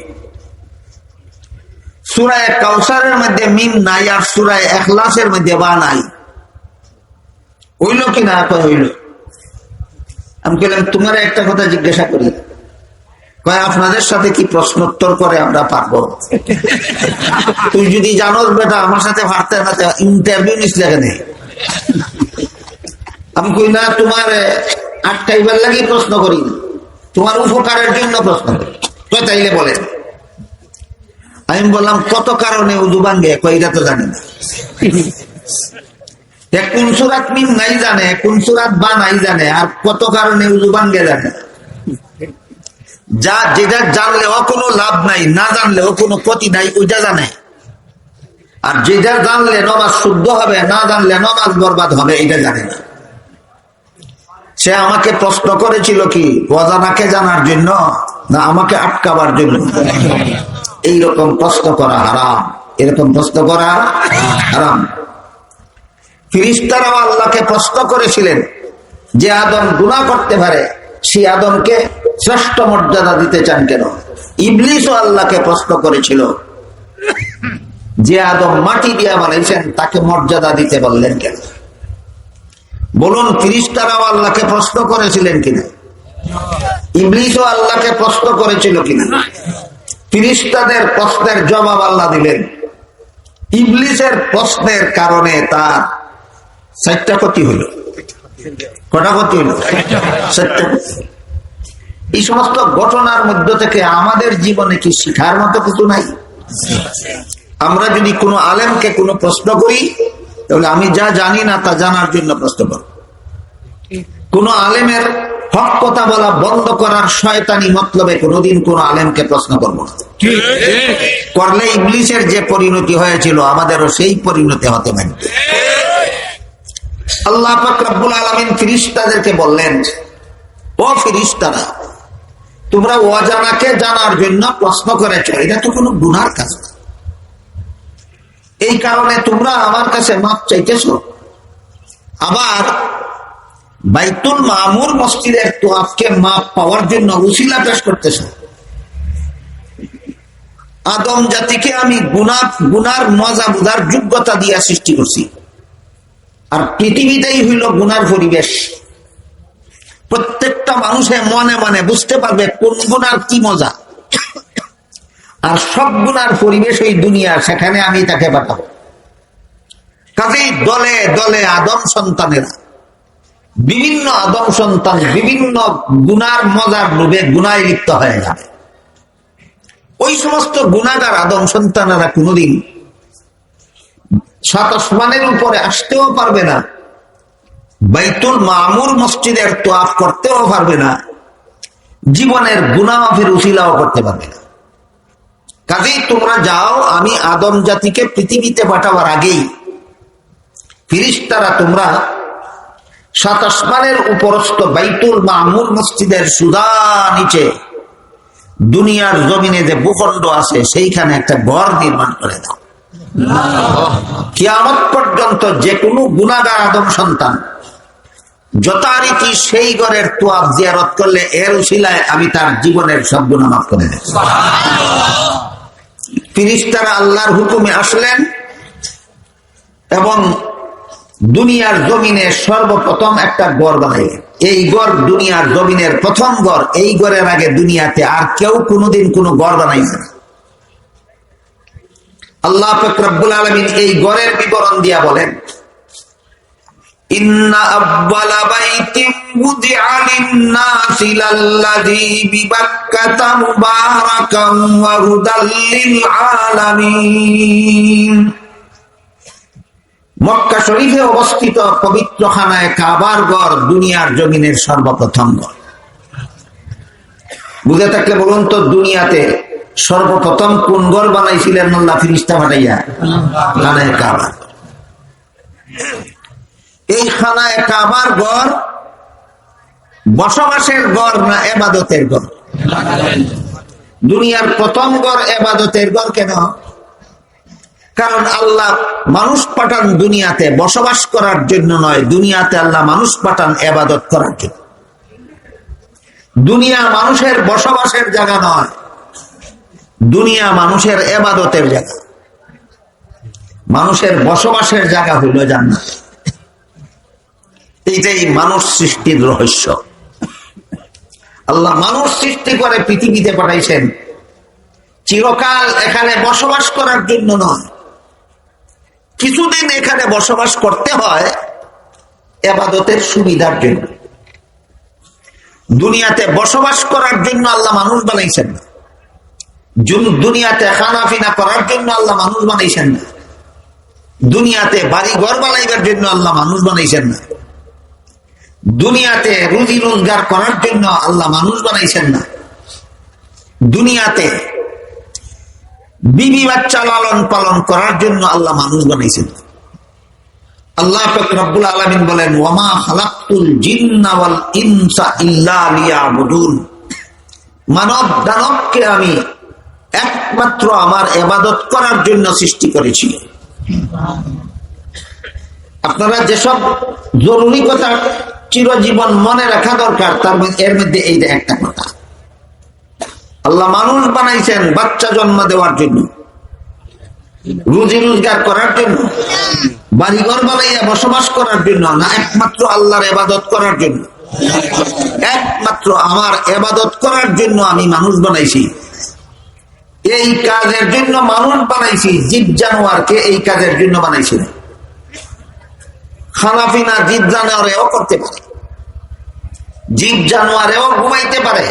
সূরা কাউসারের মধ্যে মিম নাই, আর সূরা ইখলাসের মধ্যে বা নাই, হইল কি না? হইল। আমি বললাম তোমার একটা কথা জিজ্ঞাসা করি, কয় আপনাদের সাথে কি প্রশ্নোত্তর করে আমরা পারবো? তুই যদি জানোস বেটা আমার সাথে ভারতে ইন্টারভিউ নিস লাগে। আমি কই না, তোমার আটকাইবার লাগি প্রশ্ন করি, তোমার উপকারের জন্য প্রশ্ন করি। তাইলে বলেন। আমি বললাম কত কারণে উযু ভাঙ্গে? কইরা তো জানি না। কোন সূরাত মিম নাই জানে, কোন সূরাত বা নাই জানে, আর কত কারণে উযু ভাঙ্গে জানে। যেটা জানলেও কোনো লাভ নাই, না জানলেও কোনো ক্ষতি নাই, ওইটা জানে। আর যেটা জানলে নামাজ শুদ্ধ হবে, না জানলে নামাজ বরবাদ হবে, এটা জানে না। সে আমাকে প্রশ্ন করেছিল কি অজানাকে জানার জন্য না আমাকে আটকাবার জন্য? এইরকম প্রশ্ন করা হারাম, এরকম প্রশ্ন করা হারাম। ফেরেশতারাও আল্লাহকে প্রশ্ন করেছিলেন যে আদম গুনাহ করতে পারে, সেই আদমকে শ্রেষ্ঠ মর্যাদা দিতে চান কেন? ইবলিসও আল্লাহকে প্রশ্ন করেছিল যে আদম মাটি দিয়া বানাইছেন, তাকে মর্যাদা দিতে বললেন কেন? বলুন, ফেরেশতারাও আল্লাহকে প্রশ্ন করেছিলেন কিনা? ইবলিসও আল্লাহকে প্রশ্ন করেছিল কিনা? ফেরেশতাদের প্রশ্নের জবাব আল্লাহ দিলেন। ইবলিসের প্রশ্নের কারণে তার 4টা ক্ষতি হইল। কটা ক্ষতি হইল? 4টা। এই সমস্ত ঘটনার মধ্য থেকে আমাদের জীবনে কি শিখার মতো কিছু নাই? আমরা যদি কোনো আলেমকে কোনো প্রশ্ন করি, তাহলে আমি যা জানি না তা জানার জন্য প্রশ্ন করব। কোন আলেমের হক কথা বলা বন্ধ করার শয়তানি মতলবে কোনোদিন কোন আলেমকে প্রশ্ন করব না। করলে ইবলিসের যে পরিণতি হয়েছিল, আমাদেরও সেই পরিণতি হতে পারে। আল্লাহ পাক রব্বুল আলামিন ফেরেশতাদেরকে বললেন, ও ফেরেশতারা, তোমরা অজানাকে জানার জন্য প্রশ্ন করেছ, এটা তো কোনো গুনার কাজ না। এই কারণে তোমরা আমার কাছে মাপ চাইতেছ। আবার বাইতুল মামুর মসজিদের তোয়াফকে মাপ পাওয়ার জন্য উসিলা পেশ করতেছ। আদম জাতিকে আমি গুনার মজা বুঝার যোগ্যতা দিয়া সৃষ্টি করছি, আর পৃথিবীটাই হইল গুনার পরিবেশ। প্রত্যেকটা মানুষে মনে মনে বুঝতে পারবে কোন গুনার কি মজা, আর সব গুনার পরিবেশ ওই দুনিয়া, সেখানে আমি তাকে পাঠাবো। কাজেই দলে দলে আদম সন্তানেরা, বিভিন্ন আদম সন্তান বিভিন্ন গুনার মজার লোভে গুনায় লিপ্ত হয়ে যাবে। ওই সমস্ত গুনাহগার আদম সন্তানেরা কোনোদিন 7 আসমানের উপরে আসতেও পারবে না, বাইতুল মামুর মসজিদের তোয়াফ করতেও পারবে না, জীবনের গুনাহ মাফের উসিলাও করতে পারবে না। কাজেই তোমরা যাও, আমি আদম জাতিকে পৃথিবীতে পাঠাবার আগেই ফেরেশতারা তোমরা 7 আসমানের উপরস্থ বাইতুল মামুর মসজিদের সুদা নিচে দুনিয়ার জমিনে যে ভূখণ্ড আছে, সেইখানে একটা ঘর নির্মাণ করে দাও। কিয়ামত পর্যন্ত যে কোনো গুনাহগার আদম সন্তান যথারীতি সেই ঘরের তোয়াফ জিয়ারত করলে এর উসিলায় আমি তার জীবনের সব গুনাহ মাফ করে দেব। ফেরেশতারা আল্লাহর হুকুমে আসলেন এবং দুনিয়ার জমিনে সর্বপ্রথম একটা ঘর বানাইলেন। এই ঘর দুনিয়ার জমিনের প্রথম ঘর। এই ঘরের আগে দুনিয়াতে আর কেউ কোনোদিন কোনো ঘর বানাইছে না। আল্লাহ পাক রব্বুল আলামিন এই ঘরের বিবরণ দিয়া বলেন, ইন্না আউয়ালা বাইতিন wudi'a লিন-নাসি লাল্লাযী বিবাক্কাতা মুবারাকান ওয়া হুদাল লিল-আলামিন। মক্কা শরীফে অবস্থিত পবিত্র খানায়ে কাবার ঘর দুনিয়ার জমিনের সর্বপ্রথম ঘর। বুঝে থাকলে বলুন তো, দুনিয়াতে সর্বপ্রথম কোন ঘর বানাইছিলেন আল্লাহ ফেরেশতা পাঠাইয়া? খানায়ে কাবা। এই খানায়ে কাবার ঘর বসবাসের ঘর না ইবাদতের ঘর? দুনিয়ার প্রথম ঘর ইবাদতের ঘর। কেন? কারণ আল্লাহ মানুষ পাঠান দুনিয়াতে বসবাস করার জন্য নয়, দুনিয়াতে আল্লাহ মানুষ পাঠান ইবাদত করার জন্য। দুনিয়া মানুষের বসবাসের জায়গা নয়, দুনিয়া মানুষের ইবাদতের জায়গা। মানুষের বসবাসের জায়গা হইল জান্নাত। এইটাই মানুষ সৃষ্টির রহস্য। আল্লাহ মানুষ সৃষ্টি করে পৃথিবীতে পাঠাইছেন চিরকাল এখানে বসবাস করার জন্য নয়, কিছুদিন এখানে বসবাস করতে হয় ইবাদতের সুবিধার জন্য। দুনিয়াতে বসবাস করার জন্য আল্লাহ মানুষ বানাইছেন না, দুনিয়াতে খানাফিনা করার জন্য আল্লাহ মানুষ বানাইছেন না, দুনিয়াতে বাড়ি ঘর বানাইবার জন্য আল্লাহ মানুষ বানাইছেন না, দুনিয়াতে রুজি রোজগার করার জন্য আল্লাহ মানুষ বানাইছেন না, দুনিয়াতে বিবি বাচ্চা লালন পালন করার জন্য আল্লাহ মানুষ বানাইছেন। আল্লাহ পাক রব্বুল আলামিন বলেন, ওয়ামা খালাকতুল জিন্না ওয়াল ইনসা ইল্লা লিয়াবুদুন, মানব দানবকে আমি একমাত্র আমার ইবাদত করার জন্য সৃষ্টি করেছি। আপনারা যেসব জরুরি কথা চিরজীবন মনে রাখা দরকার, তার এর মধ্যে এইটা একটা কথা। আল্লাহ মানুষ বানাইছেন বাচ্চা জন্ম দেওয়ার জন্য, রুজি রোজগার করার জন্য, বাড়িঘর বানাইয়া বসবাস করার জন্য না, একমাত্র আল্লাহর ইবাদত করার জন্য। একমাত্র আমার ইবাদত করার জন্য আমি মানুষ বানাইছি। এই কাজের জন্য মানুষ বানাইছি, জীব জানোয়ারকে এই কাজের জন্য বানাইছি। খানাফিনা জীব জানোয়ারেও করতে পারে, জীব জানোয়ারেও ঘুমাইতে পারে,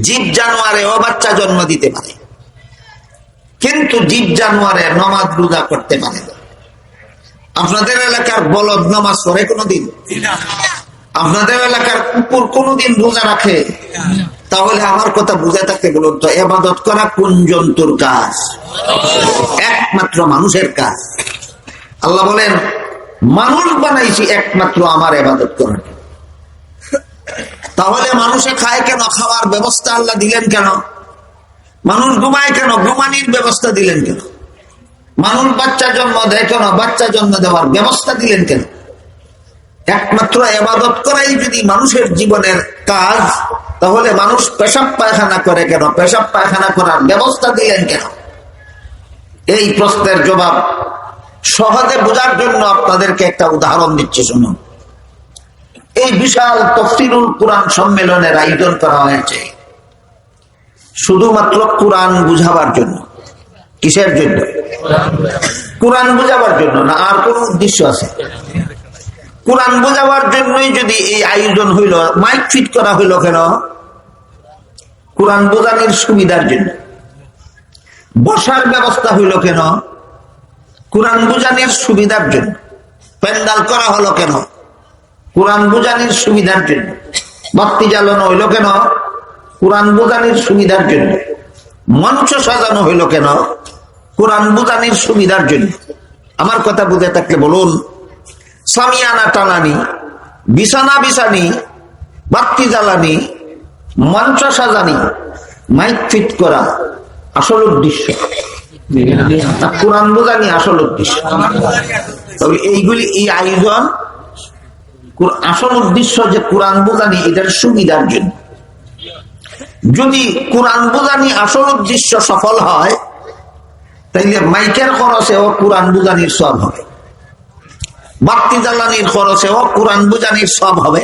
জীব জানোয়ারেও বাচ্চা জন্ম দিতে পারে, কিন্তু জীব জানোয়ারে নামাজ রোজা করতে পারে না। আপনাদের এলাকার বলদ নামাজ পড়ে কোনদিন? আপনাদের এলাকার কুকুর কোনদিন রোজা রাখে? তাহলে আমার কথা বুঝে থাকতে বলুন তো, ইবাদত করা কোন জন্তুর কাজ? একমাত্র মানুষের কাজ। আল্লাহ বলেন মানুষ বানাইছি একমাত্র আমার ইবাদত করার। তাহলে মানুষে খায় কেন? খাওয়ার ব্যবস্থা আল্লাহ দিলেন কেন? মানুষ ঘুমায় কেন? ঘুমানির ব্যবস্থা দিলেন কেন? মানুষ বাচ্চা জন্ম দেয় কেন? বাচ্চা জন্ম দেওয়ার ব্যবস্থা দিলেন কেন? একমাত্র ইবাদত করাই যদি মানুষের জীবনের কাজ, তাহলে মানুষ পেশাব পায়খানা করে কেন? পেশাব পায়খানা করার ব্যবস্থা দিলেন কেন? এই প্রশ্নের জবাব সহজে বোঝার জন্য আপনাদেরকে একটা উদাহরণ দিচ্ছি, শুনুন। এই বিশাল তাফসীরুল কুরআন সম্মেলনের আয়োজন করা হয়েছে শুধুমাত্র কোরআন বুঝাবার জন্য। কিসের জন্য? কোরআন বুঝাবার জন্য না, আর কোন উদ্দেশ্য আছে? কোরআন বুঝাবার জন্যই যদি এই আয়োজন হইল, মাইক ফিট করা হইল কেন? কোরআন বোঝানোর সুবিধার জন্য। বসার ব্যবস্থা হইল কেন? কোরআন বোঝানোর সুবিধার জন্য। প্যান্ডাল করা হলো কেন? কোরআন বোঝানোর সুবিধার জন্য। বাতি জ্বালানো হইল কেন? কোরআন বোঝানোর সুবিধার জন্য। মঞ্চ সাজানো হইল কেন? কোরআন বোঝানোর সুবিধার জন্য। আমার কথা বুঝে থাকলে বলুন, সামিয়ানা টানানি, বিছানা বিছানি, বাতি জ্বালানি, মঞ্চ সাজানি, মাইক ফিট করা আসল উদ্দেশ্য, কোরআন বোঝানি আসল উদ্দেশ্য। তবে এইগুলি, এই আয়োজন আসল উদ্দেশ্য যে কোরআন বোঝানি, এটার সুবিধার জন্য। যদি কোরআন বোঝানি আসল উদ্দেশ্য সফল হয়, তাইলে মাইকের খরচেও কোরআন বোঝানির সব হবে, বাতি জ্বালানির খরচেও কোরআন বোঝানির সব হবে,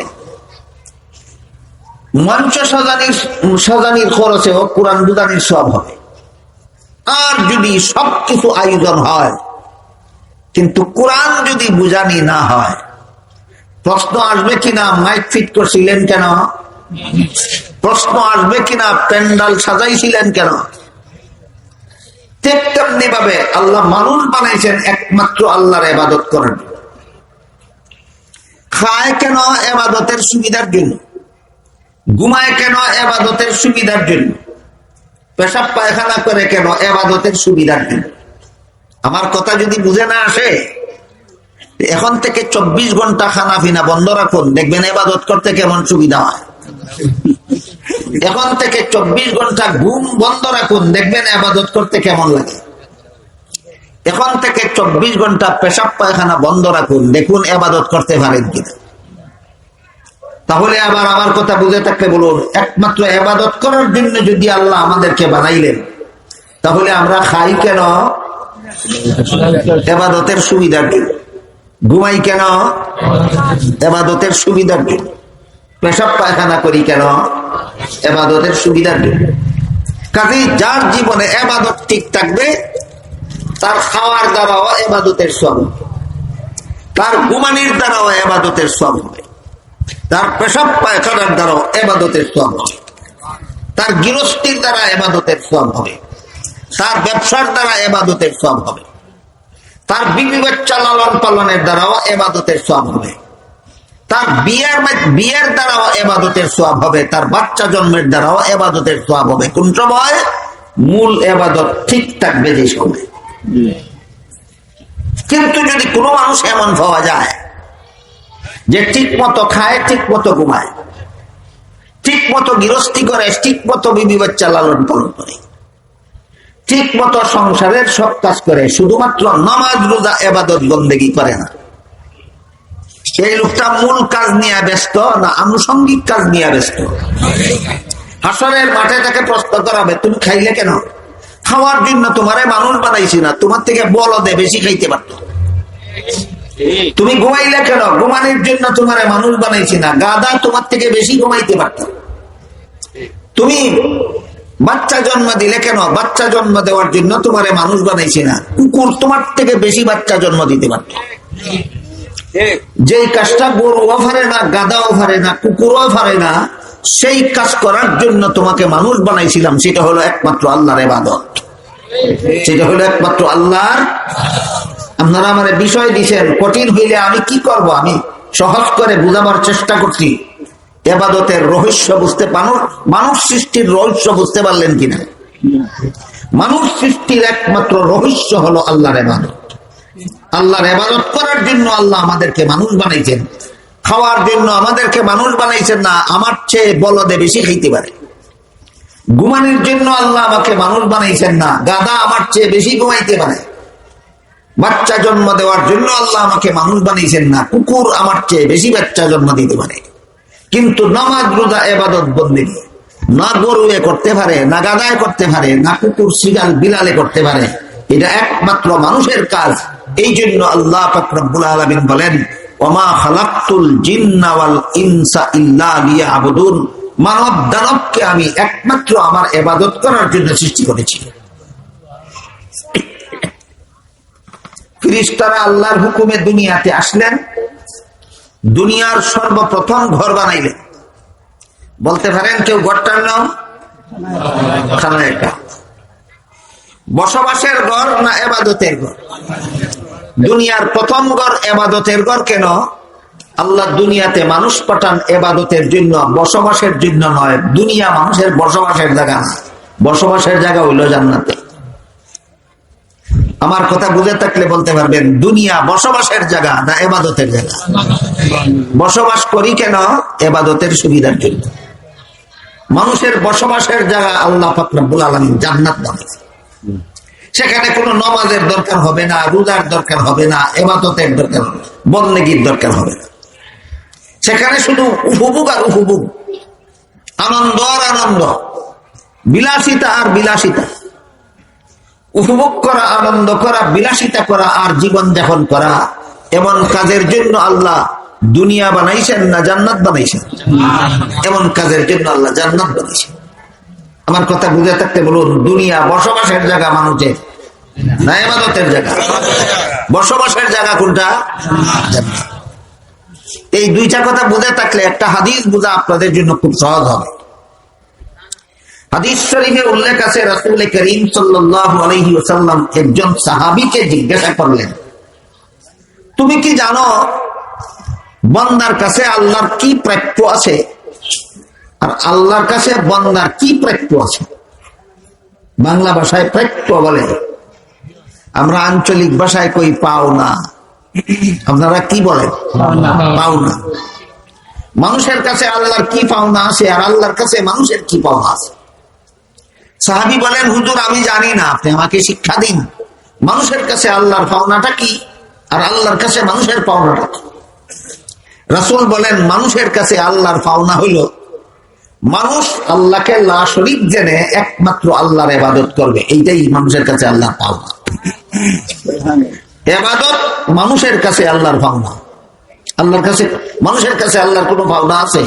মঞ্চ সাজানির খরচেও কোরআন বোঝানির সব হবে। আর যদি সবকিছু আয়োজন হয় কিন্তু কোরআন যদি বুঝানি না হয়, প্রশ্ন আসবে কিনা মাইক ফিট করছিলেন কেন? প্রশ্ন আসবে কিনা প্যান্ডাল সাজাইছিলেন কেন? ঠিক তেমনি ভাবে আল্লাহ মানুষ বানাইছেন একমাত্র আল্লাহর ইবাদত করার জন্য। খায় কেন? ইবাদতের সুবিধার জন্য। ঘুমায় কেন? ইবাদতের সুবিধার জন্য। পেশাব পায়খানা করে কেন? ইবাদতের সুবিধার জন্য। আমার কথা যদি বুঝে না আসে, এখন থেকে 24 ঘন্টা খানা পিনা বন্ধ রাখুন, দেখবেন ইবাদত করতে কেমন সুবিধা হয়। এখন থেকে 24 ঘন্টা ঘুম বন্ধ রাখুন, দেখবেন ইবাদত করতে কেমন লাগে। এখন থেকে 24 ঘন্টা পেশাব পায়খানা বন্ধ রাখুন, দেখুন ইবাদত করতে পারেন কিনা। তাহলে আবার আমার কথা বুঝে থাকলে বলুন, একমাত্র ইবাদত করার জন্য যদি আল্লাহ আমাদেরকে বানাইলেন, তাহলে আমরা খাই কেন? ইবাদতের সুবিধার জন্য। ঘুমাই কেন? ইবাদতের সুবিধার জন্য। পেশাব পায়খানা করি কেন? ইবাদতের সুবিধার জন্য। কাজেই যার জীবনে ইবাদত ঠিক থাকবে, তার খাওয়ার দ্বারাও ইবাদতের সওয়াব, তার ঘুমানির দ্বারাও ইবাদতের সওয়াব হবে, তার পেশাব পায়খানার দ্বারাও ইবাদতের সওয়াব হবে, তার গৃহস্থির দ্বারা ইবাদতের সওয়াব হবে, তার ব্যবসার দ্বারা ইবাদতের সওয়াব হবে, তার বিবি বাচ্চা লালন পালনের দ্বারাও ইবাদতের সওয়াব হবে, তার বিয়ের দ্বারাও ইবাদতের সওয়াব হবে, তার বাচ্চা জন্মের দ্বারাও ইবাদতের সওয়াব হবে। কোন সময়? মূল ইবাদত ঠিক থাকবে যে সময়। কিন্তু যদি কোনো মানুষ এমন পাওয়া যায় যে ঠিক মতো খায়, ঠিক মতো ঘুমায়, ঠিক মতো গৃহস্থী করে, ঠিক মতো বিবি বাচ্চা লালন পালন করে, ঠিক মতো সংসারের সব কাজ করে, শুধুমাত্র নামাজ রোজা ইবাদত বন্দেগী করে না, সেই লোকটা মূল কাজ নিয়ে ব্যস্ত না আনুষঙ্গিক কাজ নিয়ে ব্যস্ত? হাসরের মাঠে তাকে প্রশ্ন করাবে, তুমি খাইলে কেন? খাওয়ার জন্য তোমারে মানুষ বানাইছি না, তোমার থেকে বলদে বেশি খাইতে পারত। তুমি ঘুমাইলে কেন? ঘুমানোর জন্য তোমারে মানুষ বানাইছি না, গাদা তোমার থেকে বেশি ঘুমাইতে পারত। তুমি বাচ্চা জন্ম দিলে কেন? বাচ্চা জন্ম দেওয়ার জন্য তোমারে মানুষ বানাইছি না, কুকুর তোমার থেকে বেশি বাচ্চা জন্ম দিতে পারত। যে কাজটা গরুও পারে না, গাদাও পারে না, কুকুরও পারে না, সেই কাজ করার জন্য তোমাকে মানুষ বানাইছিলাম, সেটা হলো একমাত্র আল্লাহর ইবাদত, সেটা হলো একমাত্র আল্লাহর। আপনারা আমার বিষয় দিচ্ছেন, কঠিন হইলে আমি কি করব? আমি সহজ করে বুঝাবার চেষ্টা করছি। ইবাদতের রহস্য বুঝতে, মানুষ সৃষ্টির রহস্য বুঝতে পারলেন কিনা? মানুষ সৃষ্টির একমাত্র রহস্য হলো আল্লাহর ইবাদত। আল্লাহর ইবাদত করার জন্য আল্লাহ আমাদেরকে মানুষ বানাইছেন, খাওয়ার জন্য আমাদেরকে মানুষ বানাইছেন না আমার চেয়ে বলদে বেশি খাইতে পারে। ঘুমানোর জন্য আল্লাহ আমাকে মানুষ বানাইছেন না, গাদা আমার চেয়ে বেশি ঘুমাইতে পারে। বাচ্চা জন্ম দেওয়ার জন্য আল্লাহ আমাকে মানুষ বানাইছেন না, কুকুর আমার চেয়ে বেশি বাচ্চা জন্ম দিতে পারে। কিন্তু নামাজ রোজা ইবাদত বন্দেগী না গরুয়ে করতে পারে, না গাদায় করতে পারে, না কুকুর শিগাল বিলালে করতে পারে, এটা একমাত্র মানুষের কাজ। এই জন্য আল্লাহ পাক রব্বুল আলামিন বলেন, ওমা খালাকতুল জিন্না ওয়াল ইনসা ইল্লা লিয়াবুদুন, মানব দানবকে আমি একমাত্র আমার ইবাদত করার জন্য সৃষ্টি করেছি। ফেরেশতারা আল্লাহর হুকুমে দুনিয়াতে আসলেন, দুনিয়ার সর্বপ্রথম ঘর বানাইলেন। বলতে পারেন কেউ ঘরটার নাম খানায়কা, বসবাসের ঘর না ইবাদতের ঘর? দুনিয়ার প্রথম ঘর ইবাদতের ঘর। কেন? আল্লাহ দুনিয়াতে মানুষ পাঠান ইবাদতের জন্য, বসবাসের জন্য নয়। দুনিয়া মানুষের বসবাসের জায়গা না, বসবাসের জায়গা হইল জান্নাতে। আমার কথা বুঝে থাকলে বলতে পারবেন, দুনিয়া বসবাসের জায়গা না ইবাদতের জায়গা? বসবাস করি কেন? ইবাদতের সুবিধার জন্য। মানুষের বসবাসের জায়গা আল্লাহ পাক রব্বুল আলামিন জান্নাত বানাইছেন। সেখানে কোনো নামাজের দরকার হবে না, রোজার দরকার হবে না, ইবাদতের দরকার হবে না, বন্দেগীর দরকার হবে না। সেখানে শুধু উপভোগ আর উপভোগ, আনন্দ আর আনন্দ, বিলাসিতা আর বিলাসিতা। উপভোগ করা, আনন্দ করা, বিলাসিতা করা আর জীবন যাপন করা, এমন কাজের জন্য আল্লাহ দুনিয়া বানাইছেন না জান্নাত বানাইছেন? এমন কাজের জন্য আল্লাহ জান্নাত বানাইছেন। আমার কথা বুঝে থাকতে বলুন, দুনিয়া বসবাসের জায়গা মানুষের না ইবাদতের জায়গা? বসবাসের জায়গা কোনটা? এই দুইটা কথা বুঝে থাকলে একটা হাদিস বোঝা আপনাদের জন্য খুব সহজ হবে। হাদিস শরীফে উল্লেখ আছে, রাসূল করিম সাল্লাল্লাহু আলাইহি ওয়াসাল্লাম একজন সাহাবীকে জিজ্ঞাসা করলেন, তুমি কি জানো বান্দার কাছে আল্লাহর কি প্রাপ্য আছে আর আল্লাহর কাছে বান্দার কি প্রাপ্য আছে? বাংলা ভাষায় প্রাপ্য বলে, আমরা আঞ্চলিক ভাষায় কই পাওনা। আপনারা কি বলেন? পাওনা। মানুষের কাছে আল্লাহর কি পাওনা আছে আর আল্লাহর কাছে মানুষের কি পাওনা আছে? সাহাবী বলেন, হুজুর আমি জানি না, আপনি আমাকে শিক্ষা দিন। মানুষের কাছে আল্লাহর পাওনাটা কি আর আল্লাহর কাছে মানুষের পাওনাটা কি? রাসূল বলেন মানুষের কাছে আল্লাহর পাওনা হইল মানুষ আল্লাহকে লা শরীক জেনে একমাত্র আল্লাহর ইবাদত করবে, এইটাই মানুষের কাছে আল্লাহর পাওনা। ইবাদত মানুষের কাছে আল্লাহর পাওনা। আল্লাহর কাছে মানুষের কাছে আল্লাহর কোনো পাওনা আছে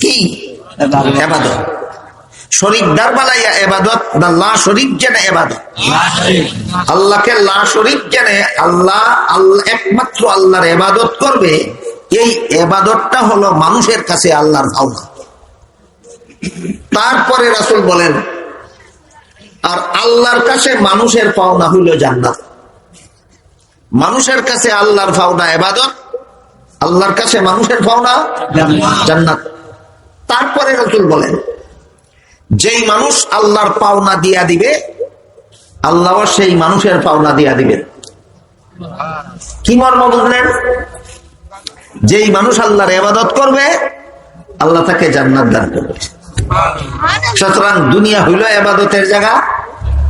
কি? ইবাদত। শরীক দারবালাইয়া ইবাদত না লা শরীক জেনে ইবাদত? আল্লাহকে লা শরীক জেনে আল্লাহ একমাত্র আল্লাহর ইবাদত করবে, এই ইবাদতটা হলো মানুষের কাছে আল্লাহর পাওনা। তারপরে রাসূল বলেন আর আল্লাহর কাছে মানুষের পাওনা হইল জান্নাত। মানুষের কাছে আল্লাহর পাওনা ইবাদত, আল্লাহর কাছে মানুষের পাওনা জান্নাত। তারপরে রাসূল বলেন যেই মানুষ আল্লাহর পাওনা দিয়া দিবে আল্লাহ সেই মানুষের পাওনা দিয়া দিবেন। কি মর্ম বুঝলেন? যেই মানুষ আল্লাহর ইবাদত করবে আল্লাহ তাকে জান্নাত দান করবে। সুতরাং দুনিয়া হইল ইবাদতের জায়গা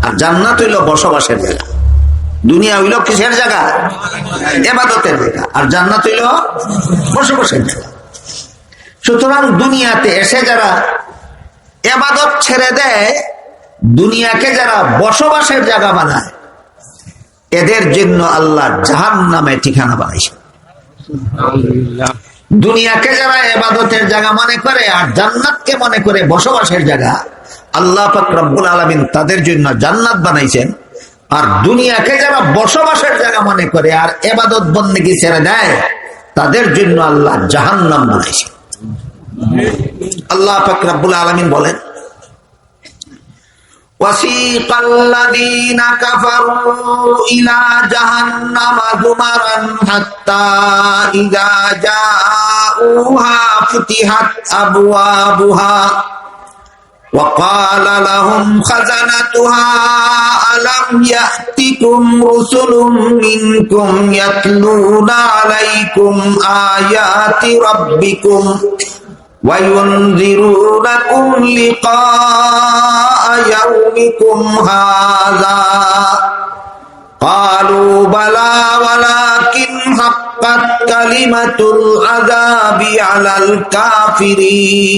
আর জান্নাত হইল বসবাসের জায়গা। দুনিয়া হইল কিসের জায়গা? ইবাদতের জায়গা। আর জান্নাত হইল বসবাসের জায়গা। সুতরাং দুনিয়াতে এসে যারা ইবাদত ছেড়ে দেয়, দুনিয়াকে যারা বসবাসের জায়গা বানায়, এদের জন্য আল্লাহ জাহান্নামে ঠিকানা বানাইছে। দুনিয়াকে যারা ইবাদতের জায়গা মনে করে আর জান্নাতকে মনে করে বসবাসের জায়গা, আল্লাহ পাক রব্বুল আলামিন তাদের জন্য জান্নাত বানাইছেন। আর দুনিয়াকে যারা বসবাসের জায়গা মনে করে আর ইবাদত বন্দেগী ছেড়ে দেয়, তাদের জন্য আল্লাহ জাহান্নাম বানাইছেন। আল্লাহ পাক রব্বুল আলামিন বলেন وَسِيقَ الَّذِينَ كَفَرُوا إِلَى جَهَنَّمَ زُمَرًا حَتَّى إِذَا جَاءُوهَا فُتِحَتْ أَبْوَابُهَا وَقَالَ لَهُمْ خَزَنَتُهَا أَلَمْ يَأْتِكُمْ رُسُلٌ مِّنكُمْ يَتْلُونَ عَلَيْكُمْ آيَاتِ رَبِّكُمْ وَيُنذِرُونَكُمْ لِقَاءَ يَوْمِكُمْ هَذَا قَالُوا بَلَى وَلَكِنْ حَقَّتْ كَلِمَةُ الْعَذَابِ عَلَى الْكَافِرِينَ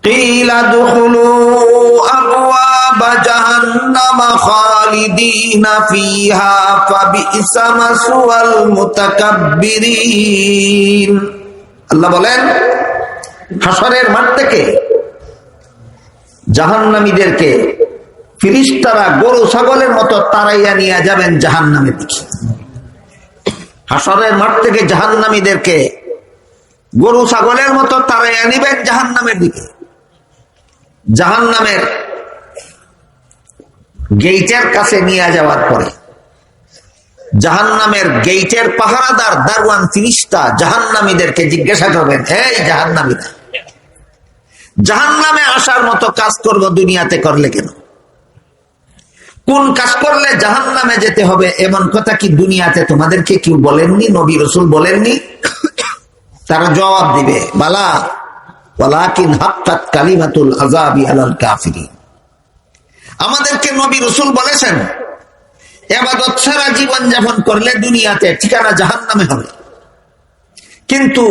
قِيلَ ادْخُلُوا أَبْوَابَ جَهَنَّمَ خَالِدِينَ فِيهَا فَبِئْسَ مَثْوَى الْمُتَكَبِّرِينَ। আল্লাহ বলেন হাসরের মাঠ থেকে জাহান্নামীদেরকে ফেরেশতারা গরু ছাগলের মতো তাড়াইয়া নিয়ে যাবেন জাহান্নামের দিকে। হাসরের মাঠ থেকে জাহান্নামীদেরকে গরু ছাগলের মতো তাড়াইয়া নিবেন জাহান্নামের দিকে। জাহান্নামের গেইটের কাছে নিয়ে যাওয়ার পরে জাহান্নামের গেইটের পাহারাদার দারওয়ান ফেরেশতা জাহান্নামীদেরকে জিজ্ঞাসা করবেন, এই জাহান্নামীরা, জাহান্নামে আসার মতো কাজ করবো দুনিয়াতে করলে কেন? কোন কাজ করলে জাহান্নামে যেতে হবে এমন কথা কি দুনিয়াতে তোমাদেরকে কেউ বলেননি? নবী রাসূল বলেননি? তারা জবাব দিবে বালা ওয়ালাকিন হাক্কাত কালিমাতুল আযাবি আলাল কাফিরিন। আমাদেরকে নবী রাসূল বলেছেন ইবাদত ছাড়া জীবন যাপন করলে দুনিয়াতে ঠিকানা জাহান্নামে হবে। কিন্তু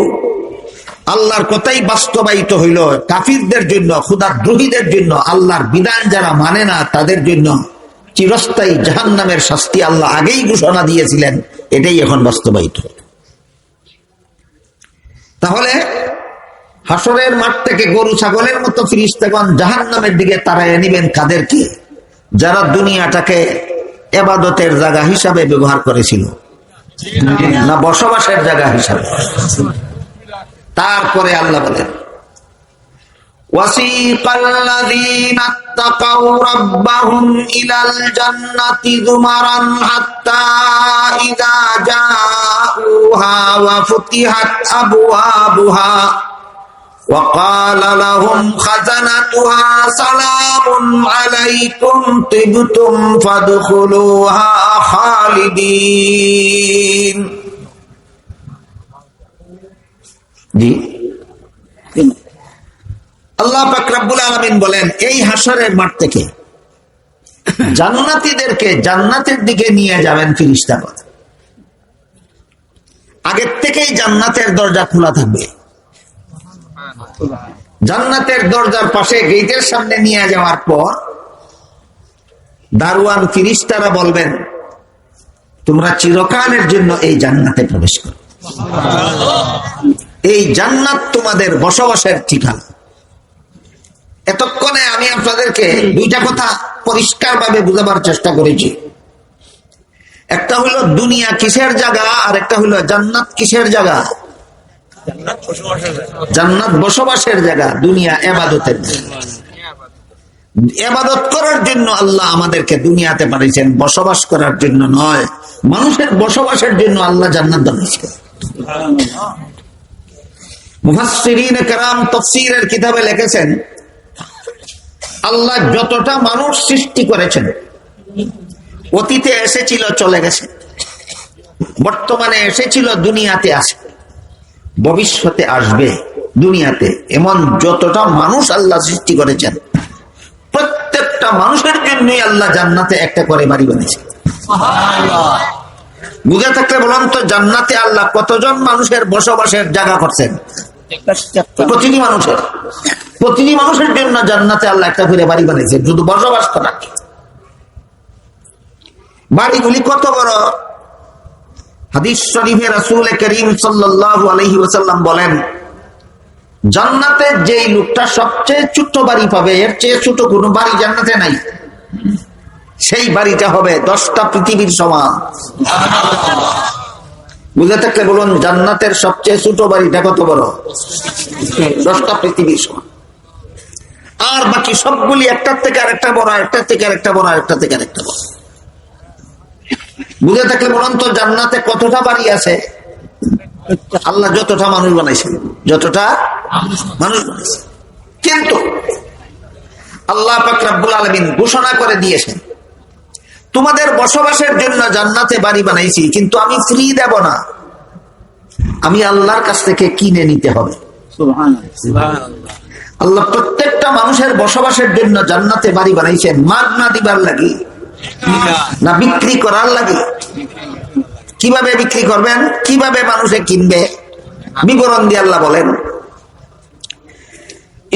আল্লাহর কথাই বাস্তবায়িত হইল কাফিরদের জন্য, খোদাদ্রোহীদের জন্য, আল্লাহর বিধান যারা মানে না তাদের জন্য চিরস্থায়ী জাহান্নামের শাস্তি আল্লাহ আগেই ঘোষণা দিয়েছিলেন, এটাই এখন বাস্তবায়িত। তাহলে হাসরের মাঠ থেকে গরু ছাগলের মতো ফেরেশতাগণ জাহান্নামের দিকে তাড়াইয়া নিবেন কাদেরকে? যারা দুনিয়াটাকে ইবাদতের জায়গা হিসাবে ব্যবহার করেছিল না বসবাসের জায়গা হিসাবে। তারপরে আল্লাহ বলেন وَسِيقَ الَّذِينَ اتَّقَوْا رَبَّهُمْ إِلَى الْجَنَّةِ زُمَرًا حَتَّى إِذَا جَاءُوهَا وَفُتِحَتْ أَبْوَابُهَا وَقَالَ لَهُمْ خَزَنَتُهَا سَلَامٌ عَلَيْكُمْ طِبْتُمْ فَادْخُلُوهَا خَالِدِينَ। জি, আল্লাহ পাক রব্বুল আলামিন বলেন এই হাসরের মাঠ থেকে জান্নাতীদেরকে জান্নাতের দিকে নিয়ে যাবেন ফেরেশতাগণ। আগের থেকেই জান্নাতের দরজা খোলা থাকবে। জান্নাতের দরজার পাশে গেটের সামনে নিয়ে যাওয়ার পর দারোয়ান ফেরেশতারা বলবেন, তোমরা চিরকালের জন্য এই জান্নাতে প্রবেশ করো। এই জান্নাত তোমাদের বসবাসের ঠিকানা। এতক্ষণে আমি আপনাদেরকে দুইটা কথা পরিষ্কার ভাবে বুঝাবার চেষ্টা করেছি। একটা হলো দুনিয়া কিসের জায়গা, আর একটা হলো জান্নাত কিসের জায়গা। জান্নাত বসবাসের জায়গা, দুনিয়া ইবাদতের জায়গা। ইবাদত করার জন্য আল্লাহ আমাদেরকে দুনিয়াতে পাঠিয়েছেন, বসবাস করার জন্য নয়। মানুষের বসবাসের জন্য আল্লাহ জান্নাত বানিয়েছেন। মুফাসসিরিন কেরাম তাফসীরের কিতাবে লিখেছেন, আল্লাহ যতটা মানুষ সৃষ্টি করেছেন, অতীতে এসেছিল চলে গেছে, বর্তমানে এসেছিল দুনিয়াতে আছে, ভবিষ্যতে আসবে দুনিয়াতে, এমন যতটা মানুষ আল্লাহ সৃষ্টি করেছেন প্রত্যেকটা মানুষের জন্যই আল্লাহ জান্নাতে একটা করে বাড়ি বানিয়েছে। বুঝে থাকলে বলুন তো, জান্নাতে আল্লাহ কতজন মানুষের বসবাসের জায়গা করছেন? প্রতিটি মানুষের জন্য জান্নাতে আল্লাহ একটা করে বাড়ি বানিয়েছেন, শুধু বসবাস করা। বাড়িগুলি কত বড়? হাদিস শরীফে রাসূল করিম সাল্লাল্লাহু আলাইহি ওয়াসাল্লাম বলেন, জান্নাতে যেই লোকটা সবচেয়ে ছোট বাড়ি পাবে, এর চেয়ে ছোট কোনো বাড়ি জান্নাতে নাই। সেই বাড়িটা হবে 10টা পৃথিবীর সমান। বুঝে থাকলে বলুন, জান্নাতের সবচেয়ে ছোট বাড়িটা কত বড়? 10টা পৃথিবীর সমান। আর বাকি সবগুলি একটার থেকে আরেকটা বড়, একটার থেকে আরেকটা বড়, একটার থেকে আরেকটা বড়। বুঝে থাকলে বলুন তো, জান্নাতে কতটা বাড়ি আছে? আল্লাহ যতটা মানুষ বানাইছেন, যতটা মানুষ বানাইছেন। কিন্তু আল্লাহ পাক রব্বুল আলামিন ঘোষণা করে দিয়েছেন, তোমাদের বসবাসের জন্য জান্নাতে বাড়ি বানাইছি, কিন্তু আমি ফ্রি দেব না, আমি আল্লাহর কাছ থেকে কিনে নিতে হবে। আল্লাহ প্রত্যেকটা মানুষের বসবাসের জন্য জান্নাতে বাড়ি বানাইছেন, মাগনা দিবার লাগি না বিক্রি করার লাগে? কিভাবে বিক্রি করবেন, কিভাবে মানুষে কিনবে? বিবরণ দিয়ে আল্লাহ বলেন,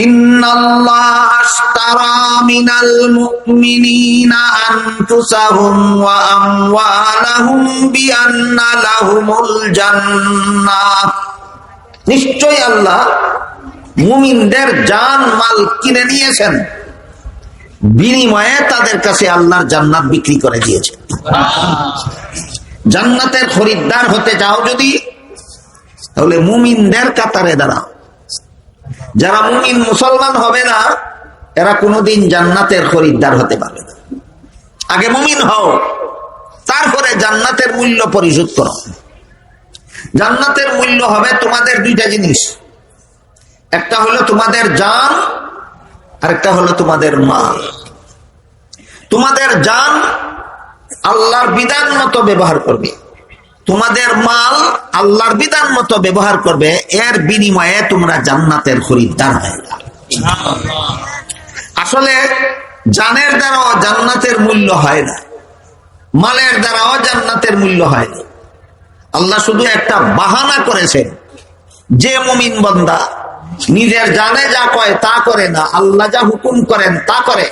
ইন্নাল্লাহা আশতারা মিনাল মুমিনিনা আনফুসাহুম ওয়া আমওয়ালাহুম বিআন্না লাহুমুল জান্নাহ। নিশ্চয় আল্লাহ মুমিনদের জান মাল কিনে নিয়েছেন, বিনিময়ে তাদের কাছে আল্লাহর জান্নাত বিক্রি করে দিয়েছে। জান্নাতের খরিদ্দার হতে চাও যদি, তাহলে মুমিনদের কাতারে দাঁড়াও। যারা মুমিন মুসলমান হবে না, এরা কোনোদিন জান্নাতের খরিদ্দার হতে পারবে না। আগে মুমিন হও, তারপরে জান্নাতের মূল্য পরিশোধ করো। জান্নাতের মূল্য হবে তোমাদের দুইটা জিনিস, একটা হলো তোমাদের জান, আর একটা হলো তোমাদের মাল। তোমাদের জান আল্লাহর বিধান মতো ব্যবহার করবে, তোমাদের মাল আল্লাহর বিধান মতো ব্যবহার করবে, এর বিনিময়ে তোমরা জান্নাতের খরিদ্দার হয়ে যাবে। আসলে জানের দ্বারাও জান্নাতের মূল্য হয় না, মালের দ্বারাও জান্নাতের মূল্য হয় না। আল্লাহ শুধু একটা বাহানা করেছেন, যে মুমিন বান্দা নিজের জানে যা কয় তা করে না, আল্লাহ যা হুকুম করেন তা করে,